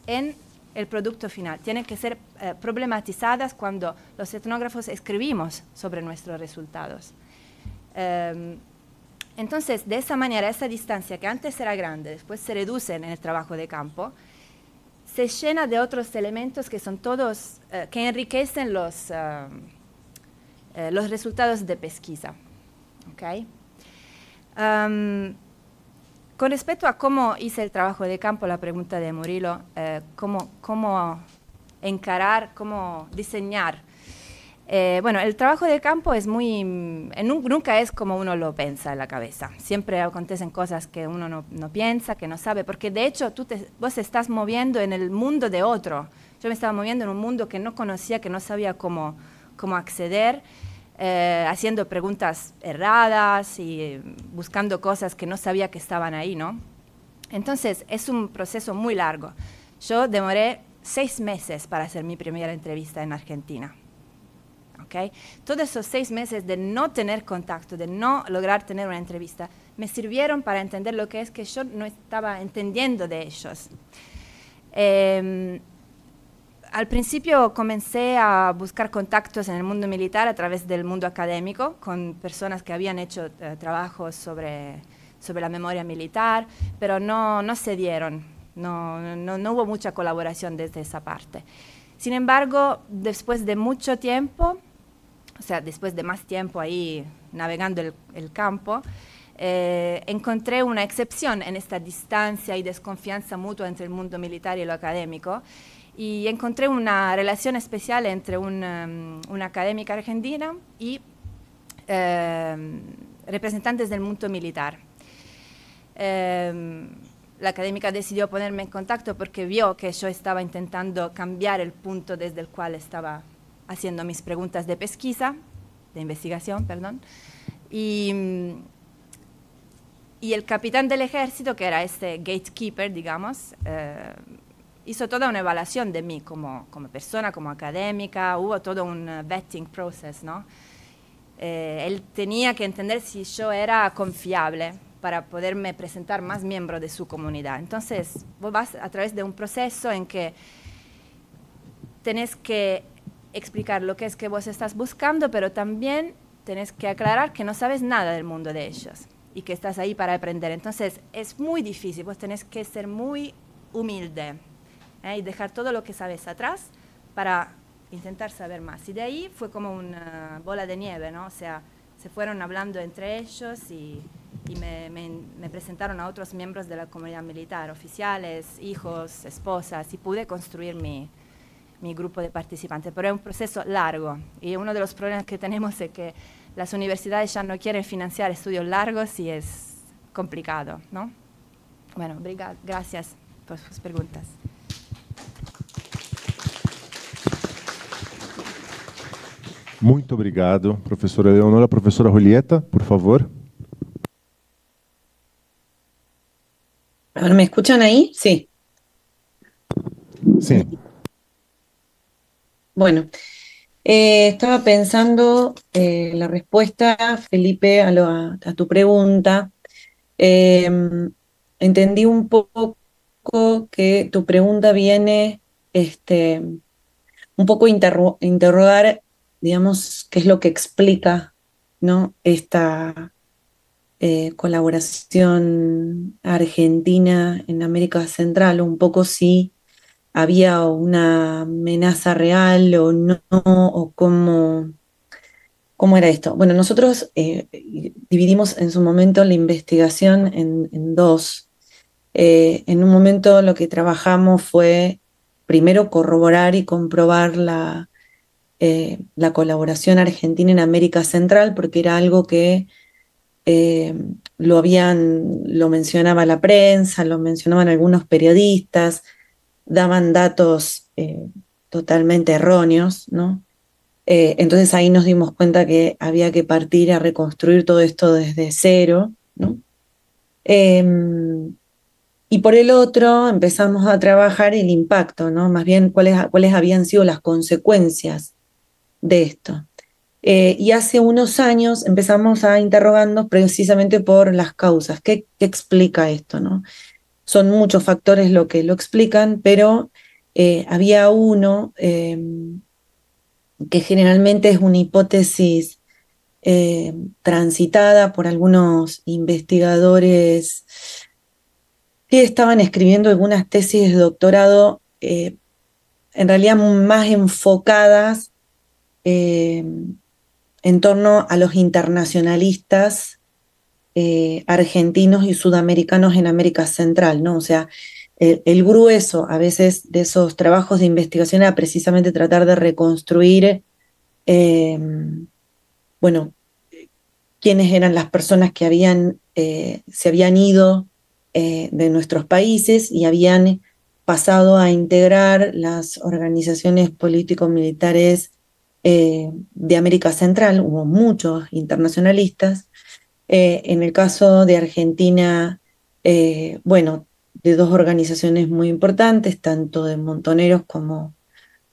en el producto final, tienen que ser problematizadas cuando los etnógrafos escribimos sobre nuestros resultados. Entonces, de esa manera, esa distancia que antes era grande, después se reduce en el trabajo de campo, se llena de otros elementos que son todos, que enriquecen los resultados de pesquisa. ¿Okay? Con respecto a cómo hice el trabajo de campo, la pregunta de Murilo, cómo encarar, cómo diseñar. Bueno, el trabajo de campo es nunca es como uno lo piensa en la cabeza. Siempre acontecen cosas que uno no piensa, que no sabe, porque de hecho vos te estás moviendo en el mundo de otro. Yo me estaba moviendo en un mundo que no conocía, que no sabía cómo acceder, haciendo preguntas erradas y buscando cosas que no sabía que estaban ahí, ¿no? Entonces, es un proceso muy largo. Yo demoré 6 meses para hacer mi primera entrevista en Argentina. ¿Okay? Todos esos 6 meses de no tener contacto, de no lograr tener una entrevista, me sirvieron para entender lo que es que yo no estaba entendiendo de ellos. Al principio comencé a buscar contactos en el mundo militar a través del mundo académico, con personas que habían hecho trabajos sobre la memoria militar, pero no se dieron, no hubo mucha colaboración desde esa parte. Sin embargo, después de mucho tiempo, o sea, después de más tiempo ahí navegando el campo, encontré una excepción en esta distancia y desconfianza mutua entre el mundo militar y lo académico, y encontré una relación especial entre una académica argentina y representantes del mundo militar. La académica decidió ponerme en contacto porque vio que yo estaba intentando cambiar el punto desde el cual estaba haciendo mis preguntas de pesquisa, de investigación, perdón, y el capitán del ejército, que era este gatekeeper, digamos, hizo toda una evaluación de mí como persona, como académica. Hubo todo un vetting process, ¿no? Él tenía que entender si yo era confiable para poderme presentar más miembros de su comunidad. Entonces, vos vas a través de un proceso en que tenés que explicar lo que es que vos estás buscando, pero también tenés que aclarar que no sabes nada del mundo de ellos y que estás ahí para aprender. Entonces, es muy difícil, vos tenés que ser muy humilde, y dejar todo lo que sabes atrás para intentar saber más. Y de ahí fue como una bola de nieve, ¿no? O sea, se fueron hablando entre ellos y me presentaron a otros miembros de la comunidad militar, oficiales, hijos, esposas, y pude construir mi grupo de participantes. Pero es un proceso largo, y uno de los problemas que tenemos es que las universidades ya no quieren financiar estudios largos y es complicado, ¿no? Bueno, gracias por sus preguntas. Muito obrigado, professora Eleonora. Professora Julieta, por favor. ¿Me escuchan ahí? Sí. Sí. Bueno, estaba pensando la respuesta, Felipe, a tu pregunta. Entendí un poco que tu pregunta viene un poco interrogar, digamos, qué es lo que explica, ¿no?, esta colaboración argentina en América Central, un poco si había una amenaza real o no, o cómo era esto. Bueno, nosotros dividimos en su momento la investigación en dos. En un momento lo que trabajamos fue primero corroborar y comprobar la colaboración argentina en América Central, porque era algo que lo mencionaba la prensa, lo mencionaban algunos periodistas, daban datos totalmente erróneos, ¿no? Entonces ahí nos dimos cuenta que había que partir a reconstruir todo esto desde cero, ¿no? Y por el otro empezamos a trabajar el impacto, ¿no? Más bien cuáles habían sido las consecuencias de esto. Y hace unos años empezamos a interrogarnos precisamente por las causas. ¿Qué explica esto, no? Son muchos factores lo que lo explican, pero había uno que generalmente es una hipótesis transitada por algunos investigadores que estaban escribiendo algunas tesis de doctorado, en realidad más enfocadas en torno a los internacionalistas argentinos y sudamericanos en América Central, ¿no? O sea, el grueso a veces de esos trabajos de investigación era precisamente tratar de reconstruir, bueno, quiénes eran las personas que se habían ido de nuestros países y habían pasado a integrar las organizaciones político-militares de América Central. Hubo muchos internacionalistas. En el caso de Argentina, bueno, de dos organizaciones muy importantes, tanto de Montoneros como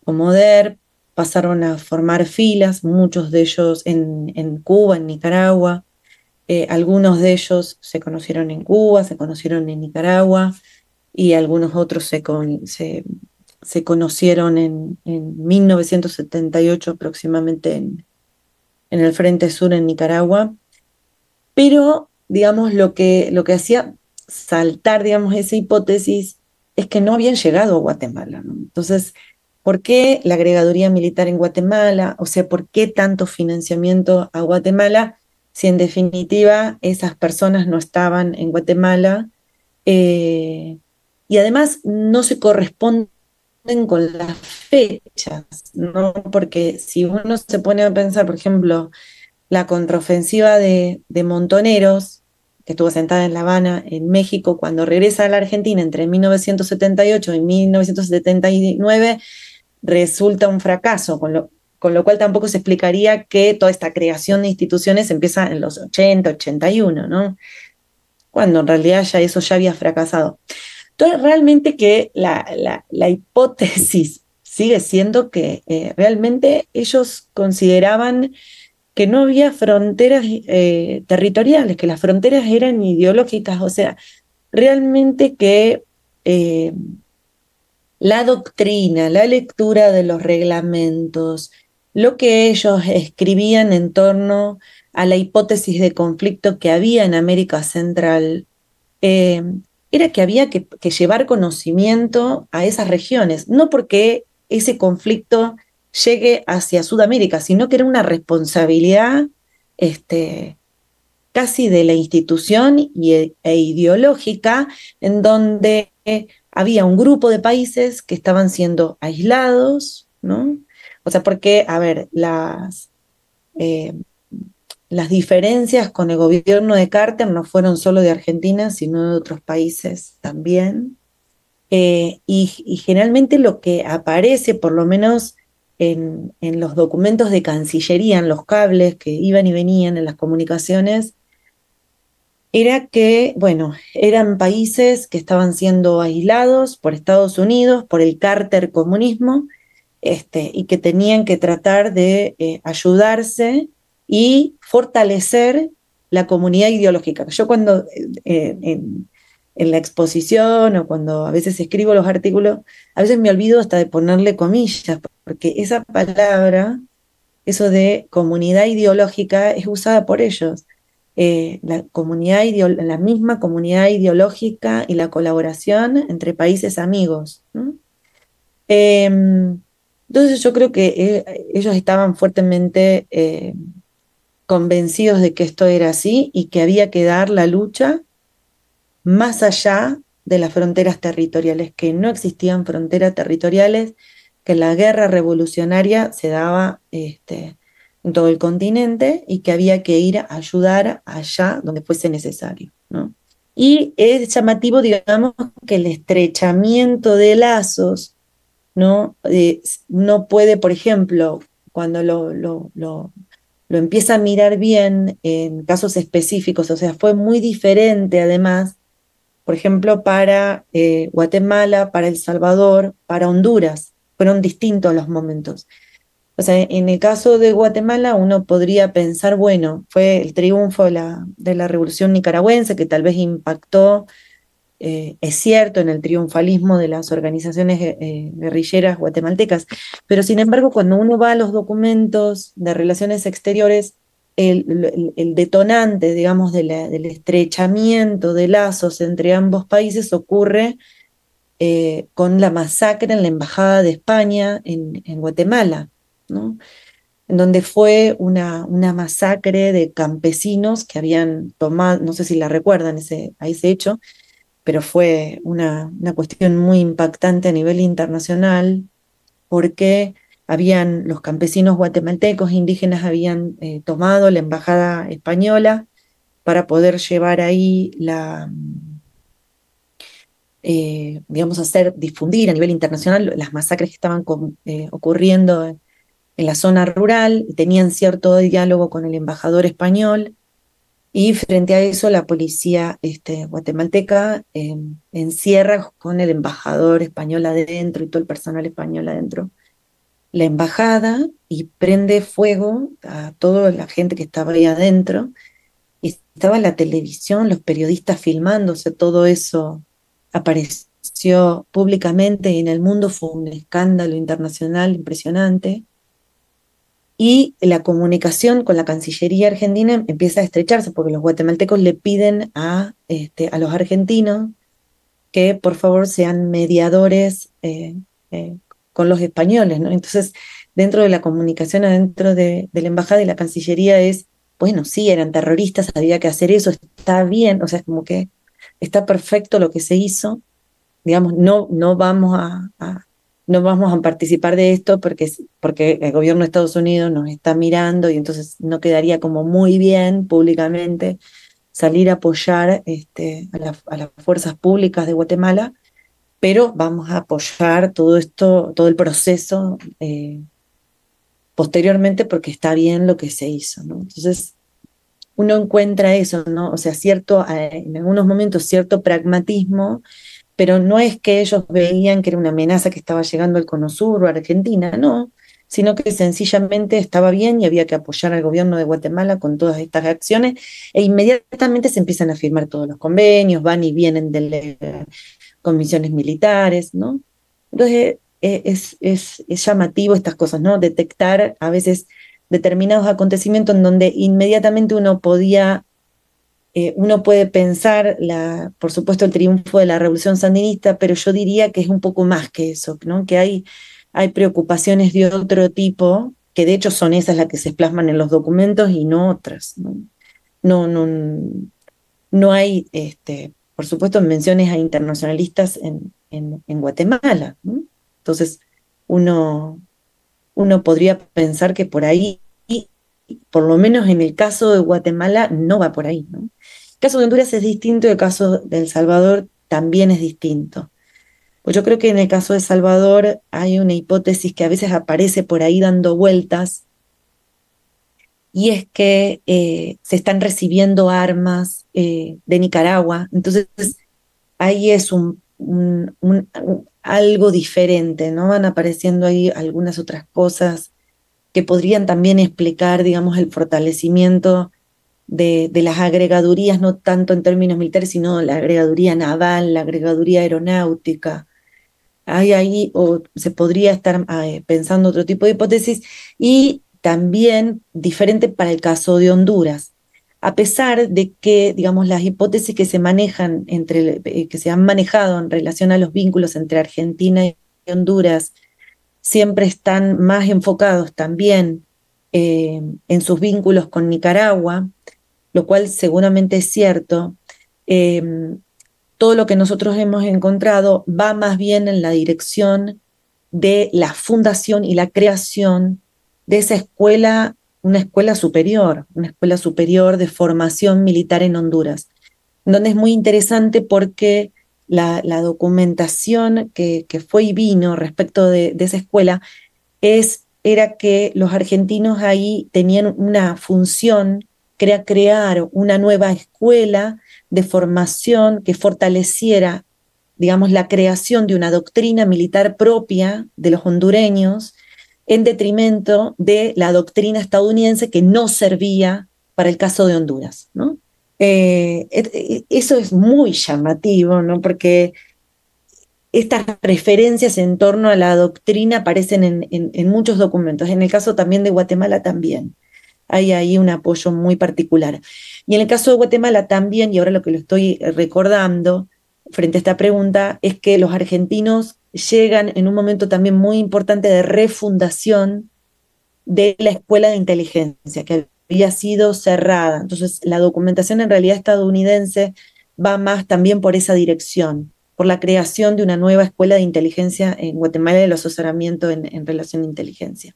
DERP, pasaron a formar filas, muchos de ellos en Cuba, en Nicaragua. Algunos de ellos se conocieron en Cuba, se conocieron en Nicaragua, y algunos otros se conocieron en 1978 aproximadamente en el Frente Sur en Nicaragua. Pero, digamos, lo que hacía saltar, digamos, esa hipótesis es que no habían llegado a Guatemala, ¿no? Entonces, ¿por qué la agregaduría militar en Guatemala? O sea, ¿por qué tanto financiamiento a Guatemala si en definitiva esas personas no estaban en Guatemala? Y además no se corresponden con las fechas, ¿no? Porque si uno se pone a pensar, por ejemplo, la contraofensiva de Montoneros, que estuvo sentada en La Habana, en México, cuando regresa a la Argentina entre 1978 y 1979, resulta un fracaso, con lo cual tampoco se explicaría que toda esta creación de instituciones empieza en los 80, 81, ¿no? Cuando en realidad ya eso ya había fracasado. Entonces, realmente que la hipótesis sigue siendo que realmente ellos consideraban que no había fronteras territoriales, que las fronteras eran ideológicas, o sea, realmente que la doctrina, la lectura de los reglamentos, lo que ellos escribían en torno a la hipótesis de conflicto que había en América Central, era que había que llevar conocimiento a esas regiones, no porque ese conflicto llegue hacia Sudamérica, sino que era una responsabilidad casi de la institución e ideológica, en donde había un grupo de países que estaban siendo aislados, ¿no? O sea, porque, a ver, las diferencias con el gobierno de Carter no fueron solo de Argentina, sino de otros países también. Y generalmente lo que aparece, por lo menos en los documentos de Cancillería, en los cables que iban y venían en las comunicaciones, era que, bueno, eran países que estaban siendo aislados por Estados Unidos, por el Carter comunismo, y que tenían que tratar de ayudarse y fortalecer la comunidad ideológica. Yo cuando en la exposición o cuando a veces escribo los artículos, a veces me olvido hasta de ponerle comillas, porque esa palabra, eso de comunidad ideológica, es usada por ellos. La misma comunidad ideológica y la colaboración entre países amigos, ¿no? Entonces yo creo que ellos estaban fuertemente convencidos de que esto era así y que había que dar la lucha más allá de las fronteras territoriales, que no existían fronteras territoriales, que la guerra revolucionaria se daba en todo el continente y que había que ir a ayudar allá donde fuese necesario, ¿no? Y es llamativo, digamos, que el estrechamiento de lazos, ¿no? No puede, por ejemplo, cuando lo empieza a mirar bien en casos específicos, o sea, fue muy diferente además, por ejemplo, para Guatemala, para El Salvador, para Honduras, fueron distintos los momentos. O sea, en el caso de Guatemala uno podría pensar, bueno, fue el triunfo de la revolución nicaragüense que tal vez impactó, es cierto, en el triunfalismo de las organizaciones guerrilleras guatemaltecas, pero sin embargo cuando uno va a los documentos de relaciones exteriores, el detonante, digamos, del estrechamiento de lazos entre ambos países ocurre con la masacre en la Embajada de España en Guatemala, ¿no? En donde fue una masacre de campesinos que habían tomado, no sé si la recuerdan a ese hecho, pero fue una cuestión muy impactante a nivel internacional, porque los campesinos guatemaltecos indígenas habían tomado la embajada española para poder llevar ahí digamos, difundir a nivel internacional las masacres que estaban ocurriendo en la zona rural, tenían cierto diálogo con el embajador español, y frente a eso la policía guatemalteca encierra con el embajador español adentro y todo el personal español adentro la embajada y prende fuego a toda la gente que estaba ahí adentro. Y estaba la televisión, los periodistas filmándose, todo eso apareció públicamente y en el mundo fue un escándalo internacional impresionante. Y la comunicación con la Cancillería argentina empieza a estrecharse, porque los guatemaltecos le piden a los argentinos que por favor sean mediadores con los españoles, ¿no? Entonces, dentro de la comunicación adentro de la embajada y la Cancillería bueno, sí, eran terroristas, había que hacer eso, está bien, o sea, es como que está perfecto lo que se hizo, digamos, no vamos no vamos a participar de esto porque el gobierno de Estados Unidos nos está mirando, y entonces no quedaría como muy bien públicamente salir a apoyar a las fuerzas públicas de Guatemala, pero vamos a apoyar todo esto, todo el proceso posteriormente, porque está bien lo que se hizo, ¿no? Entonces uno encuentra eso, ¿no? O sea, en algunos momentos cierto pragmatismo, pero no es que ellos veían que era una amenaza que estaba llegando al Cono Sur o a Argentina, no, sino que sencillamente estaba bien y había que apoyar al gobierno de Guatemala con todas estas acciones, e inmediatamente se empiezan a firmar todos los convenios, van y vienen con misiones militares, ¿no? Entonces es llamativo estas cosas, ¿no? Detectar a veces determinados acontecimientos en donde inmediatamente uno puede pensar, por supuesto, el triunfo de la revolución sandinista, pero yo diría que es un poco más que eso, ¿no? Que hay preocupaciones de otro tipo, que de hecho son esas las que se plasman en los documentos y no otras, ¿no? No hay, por supuesto, menciones a internacionalistas en Guatemala, ¿no? Entonces, uno podría pensar que por ahí, por lo menos en el caso de Guatemala, no va por ahí, ¿no? El caso de Honduras es distinto y el caso de El Salvador también es distinto. Pues yo creo que en el caso de El Salvador hay una hipótesis que a veces aparece por ahí dando vueltas, y es que se están recibiendo armas de Nicaragua. Entonces ahí es algo diferente, ¿no? Van apareciendo ahí algunas otras cosas que podrían también explicar, digamos, el fortalecimiento de las agregadurías, no tanto en términos militares, sino la agregaduría naval, la agregaduría aeronáutica. Hay ahí, o se podría estar pensando otro tipo de hipótesis, y también diferente para el caso de Honduras. A pesar de que, digamos, las hipótesis que se manejan que se han manejado en relación a los vínculos entre Argentina y Honduras siempre están más enfocados también en sus vínculos con Nicaragua, lo cual seguramente es cierto. Todo lo que nosotros hemos encontrado va más bien en la dirección de la fundación y la creación de esa escuela, una escuela superior de formación militar en Honduras, donde es muy interesante porque la documentación que fue y vino respecto de esa escuela era que los argentinos ahí tenían una función, que era crear una nueva escuela de formación que fortaleciera, digamos, la creación de una doctrina militar propia de los hondureños, en detrimento de la doctrina estadounidense que no servía para el caso de Honduras, ¿no? Eso es muy llamativo, ¿no? Porque estas referencias en torno a la doctrina aparecen en muchos documentos, en el caso también de Guatemala también. hay ahí un apoyo muy particular. Y en el caso de Guatemala también, y ahora lo que lo estoy recordando frente a esta pregunta, es que los argentinos llegan en un momento también muy importante de refundación de la escuela de inteligencia, que había sido cerrada. Entonces, la documentación en realidad estadounidense va más también por esa dirección, por la creación de una nueva escuela de inteligencia en Guatemala y el asesoramiento en relación a inteligencia.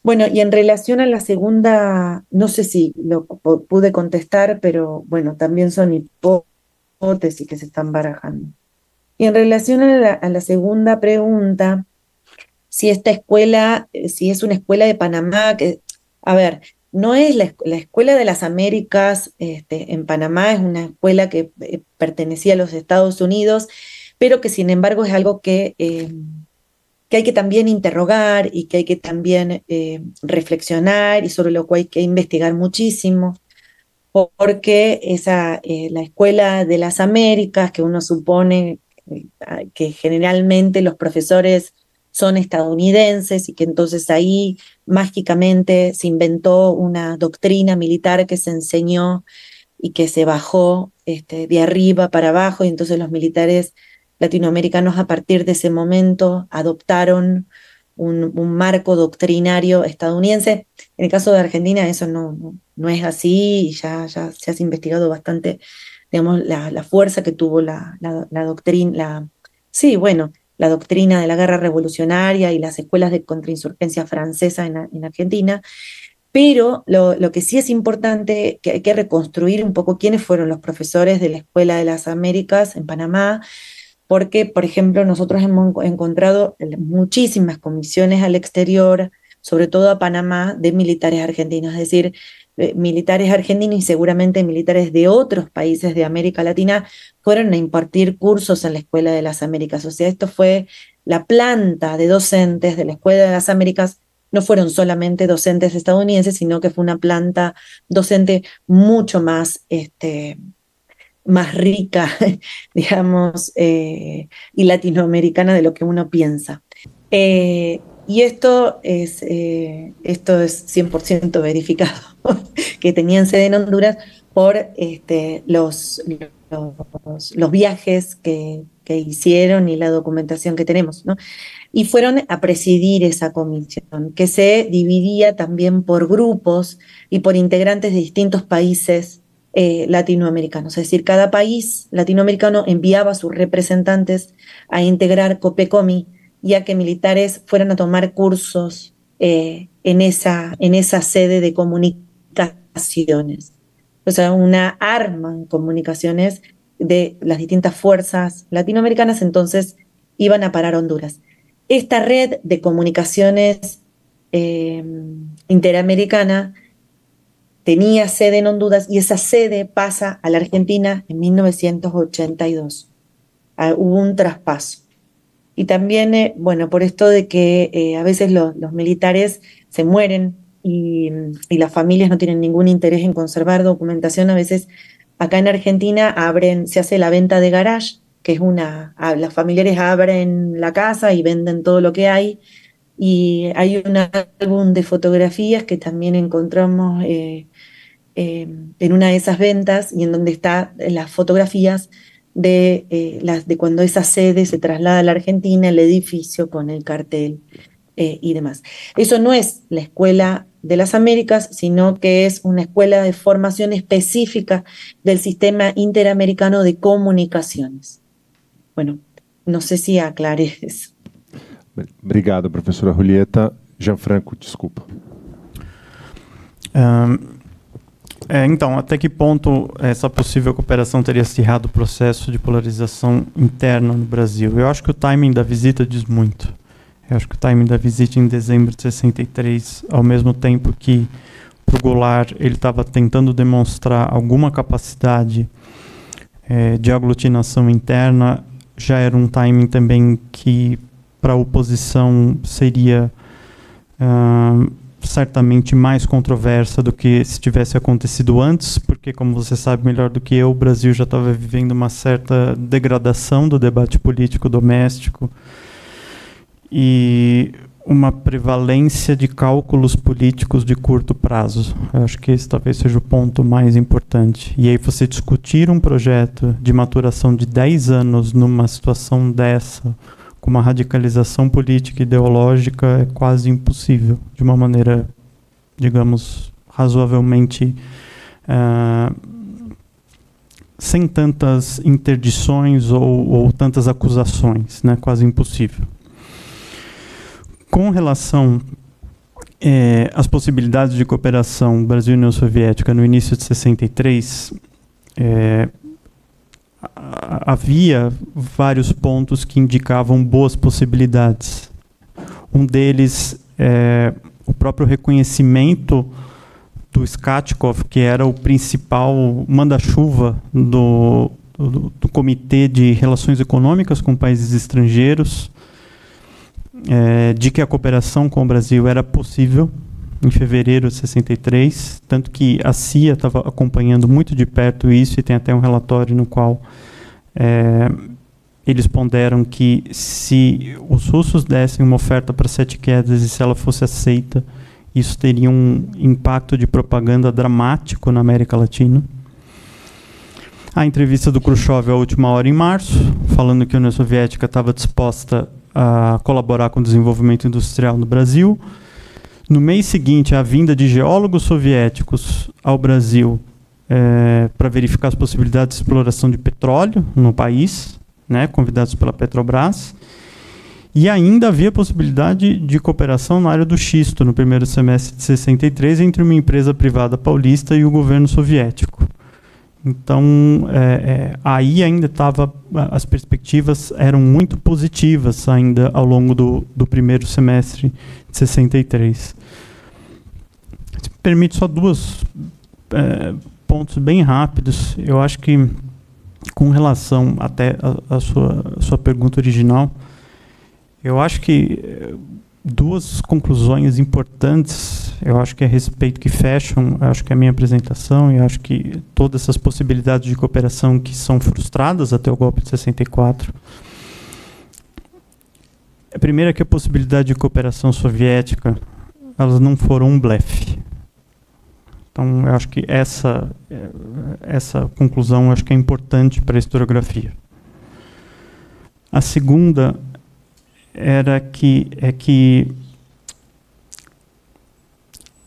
Bueno, y en relación a la segunda, no sé si lo pude contestar, pero bueno, también son hipótesis que se están barajando. Y en relación a la segunda pregunta, si esta escuela, si es una escuela de Panamá, que, a ver, no es la Escuela de las Américas en Panamá, es una escuela que pertenecía a los Estados Unidos, pero que sin embargo es algo que hay que también interrogar y que hay que también reflexionar y sobre lo cual hay que investigar muchísimo, porque la Escuela de las Américas, que uno supone que generalmente los profesores son estadounidenses y que entonces ahí mágicamente se inventó una doctrina militar que se enseñó y que se bajó de arriba para abajo, y entonces los militares latinoamericanos a partir de ese momento adoptaron un marco doctrinario estadounidense. En el caso de Argentina eso no es así, y ya se ha investigado bastante, digamos, la fuerza que tuvo la doctrina, la doctrina de la guerra revolucionaria y las escuelas de contrainsurgencia francesa en Argentina. Pero lo que sí es importante, que hay que reconstruir un poco quiénes fueron los profesores de la Escuela de las Américas en Panamá, porque, por ejemplo, nosotros hemos encontrado muchísimas comisiones al exterior, sobre todo a Panamá, de militares argentinos, es decir, militares argentinos y seguramente militares de otros países de América Latina fueron a impartir cursos en la Escuela de las Américas. O sea, esto fue la planta de docentes de la Escuela de las Américas. No fueron solamente docentes estadounidenses, sino que fue una planta docente mucho más más rica, digamos, y latinoamericana de lo que uno piensa. Y esto es 100% verificado, que tenían sede en Honduras por los viajes que hicieron y la documentación que tenemos, ¿no? Y fueron a presidir esa comisión, que se dividía también por grupos y por integrantes de distintos países latinoamericanos. Es decir, cada país latinoamericano enviaba a sus representantes a integrar COPECOMI y a que militares fueran a tomar cursos en esa sede de comunicaciones. O sea, una arma en comunicaciones de las distintas fuerzas latinoamericanas, entonces iban a parar a Honduras. Esta red de comunicaciones interamericana tenía sede en Honduras y esa sede pasa a la Argentina en 1982. Hubo un traspaso. Y también, por esto de que a veces los militares se mueren y las familias no tienen ningún interés en conservar documentación, a veces acá en Argentina se hace la venta de garage, que es los familiares abren la casa y venden todo lo que hay. Y hay un álbum de fotografías que también encontramos en una de esas ventas, y en donde están las fotografías de cuando esa sede se traslada a la Argentina, el edificio con el cartel y demás. Eso no es la Escuela de las Américas, sino que es una escuela de formación específica del Sistema Interamericano de Comunicaciones. Bueno, no sé si aclaré eso. Obrigado, professora Julieta. Gianfranco, desculpa. Então, até que ponto essa possível cooperação teria acirrado o processo de polarização interna no Brasil? Eu acho que o timing da visita diz muito. Eu acho que o timing da visita em dezembro de 63, ao mesmo tempo que para o Goulart ele estava tentando demonstrar alguma capacidade de aglutinação interna, já era um timing também que para a oposição seria certamente mais controversa do que se tivesse acontecido antes, porque, como você sabe melhor do que eu, o Brasil já estava vivendo uma certa degradação do debate político doméstico, e uma prevalência de cálculos políticos de curto prazo. Eu acho que esse talvez seja o ponto mais importante. E aí você discutir um projeto de maturação de 10 anos numa situação dessa, com uma radicalização política e ideológica, é quase impossível, de uma maneira, digamos, razoavelmente sem tantas interdições ou tantas acusações, né? Quase impossível. Com relação às possibilidades de cooperação Brasil e União Soviética no início de 63, havia vários pontos que indicavam boas possibilidades. Um deles é o próprio reconhecimento do Skatkov, que era o principal manda-chuva do Comitê de Relações Econômicas com Países Estrangeiros, de que a cooperação com o Brasil era possível, em fevereiro de 63, tanto que a CIA estava acompanhando muito de perto isso, e tem até um relatório no qual eles ponderam que se os russos dessem uma oferta para Sete Quedas e se ela fosse aceita, isso teria um impacto de propaganda dramático na América Latina. A entrevista do Khrushchev à última hora em março, falando que a União Soviética estava disposta a colaborar com o desenvolvimento industrial no Brasil. No mês seguinte, a vinda de geólogos soviéticos ao Brasil para verificar as possibilidades de exploração de petróleo no país, né, convidados pela Petrobras. E ainda havia possibilidade de cooperação na área do xisto, no primeiro semestre de 63, entre uma empresa privada paulista e o governo soviético. Então, aí ainda estava, as perspectivas eram muito positivas ainda ao longo do primeiro semestre de 63. Se me permite só dois pontos bem rápidos. Eu acho que, com relação até à sua pergunta original, eu acho que duas conclusões importantes, eu acho que a respeito que fecham, acho que a minha apresentação, e acho que todas essas possibilidades de cooperação que são frustradas até o golpe de 64. A primeira é que a possibilidade de cooperação soviética, elas não foram um blefe. Então, eu acho que essa conclusão, eu acho que é importante para a historiografia. A segunda é que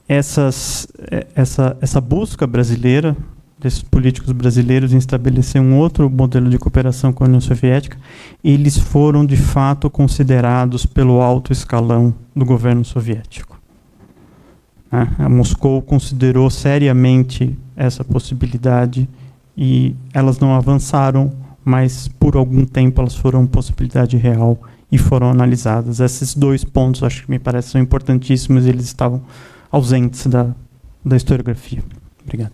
essa busca brasileira, desses políticos brasileiros, em estabelecer um outro modelo de cooperação com a União Soviética, eles foram, de fato, considerados pelo alto escalão do governo soviético. A Moscou considerou seriamente essa possibilidade e elas não avançaram, mas, por algum tempo, elas foram possibilidade real e foram analisadas. Esses dois pontos, acho que me parecem são importantíssimos, e eles estavam ausentes da historiografia. Obrigado.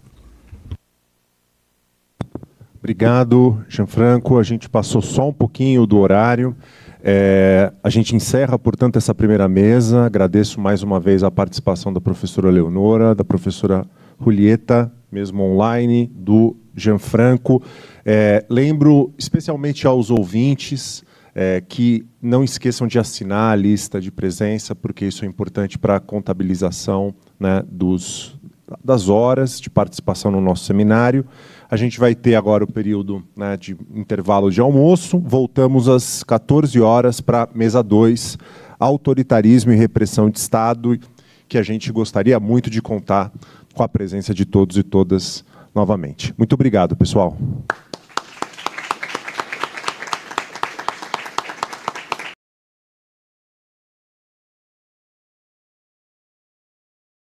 Obrigado, Gianfranco. A gente passou só um pouquinho do horário. A gente encerra, portanto, essa primeira mesa. Agradeço mais uma vez a participação da professora Leonora, da professora Julieta, mesmo online, do Gianfranco. Lembro especialmente aos ouvintes que não esqueçam de assinar a lista de presença, porque isso é importante para a contabilização, né, das horas de participação no nosso seminário. A gente vai ter agora o período, né, de intervalo de almoço. Voltamos às 14 horas para a mesa 2, autoritarismo e repressão de Estado, que a gente gostaria muito de contar com a presença de todos e todas novamente. Muito obrigado, pessoal.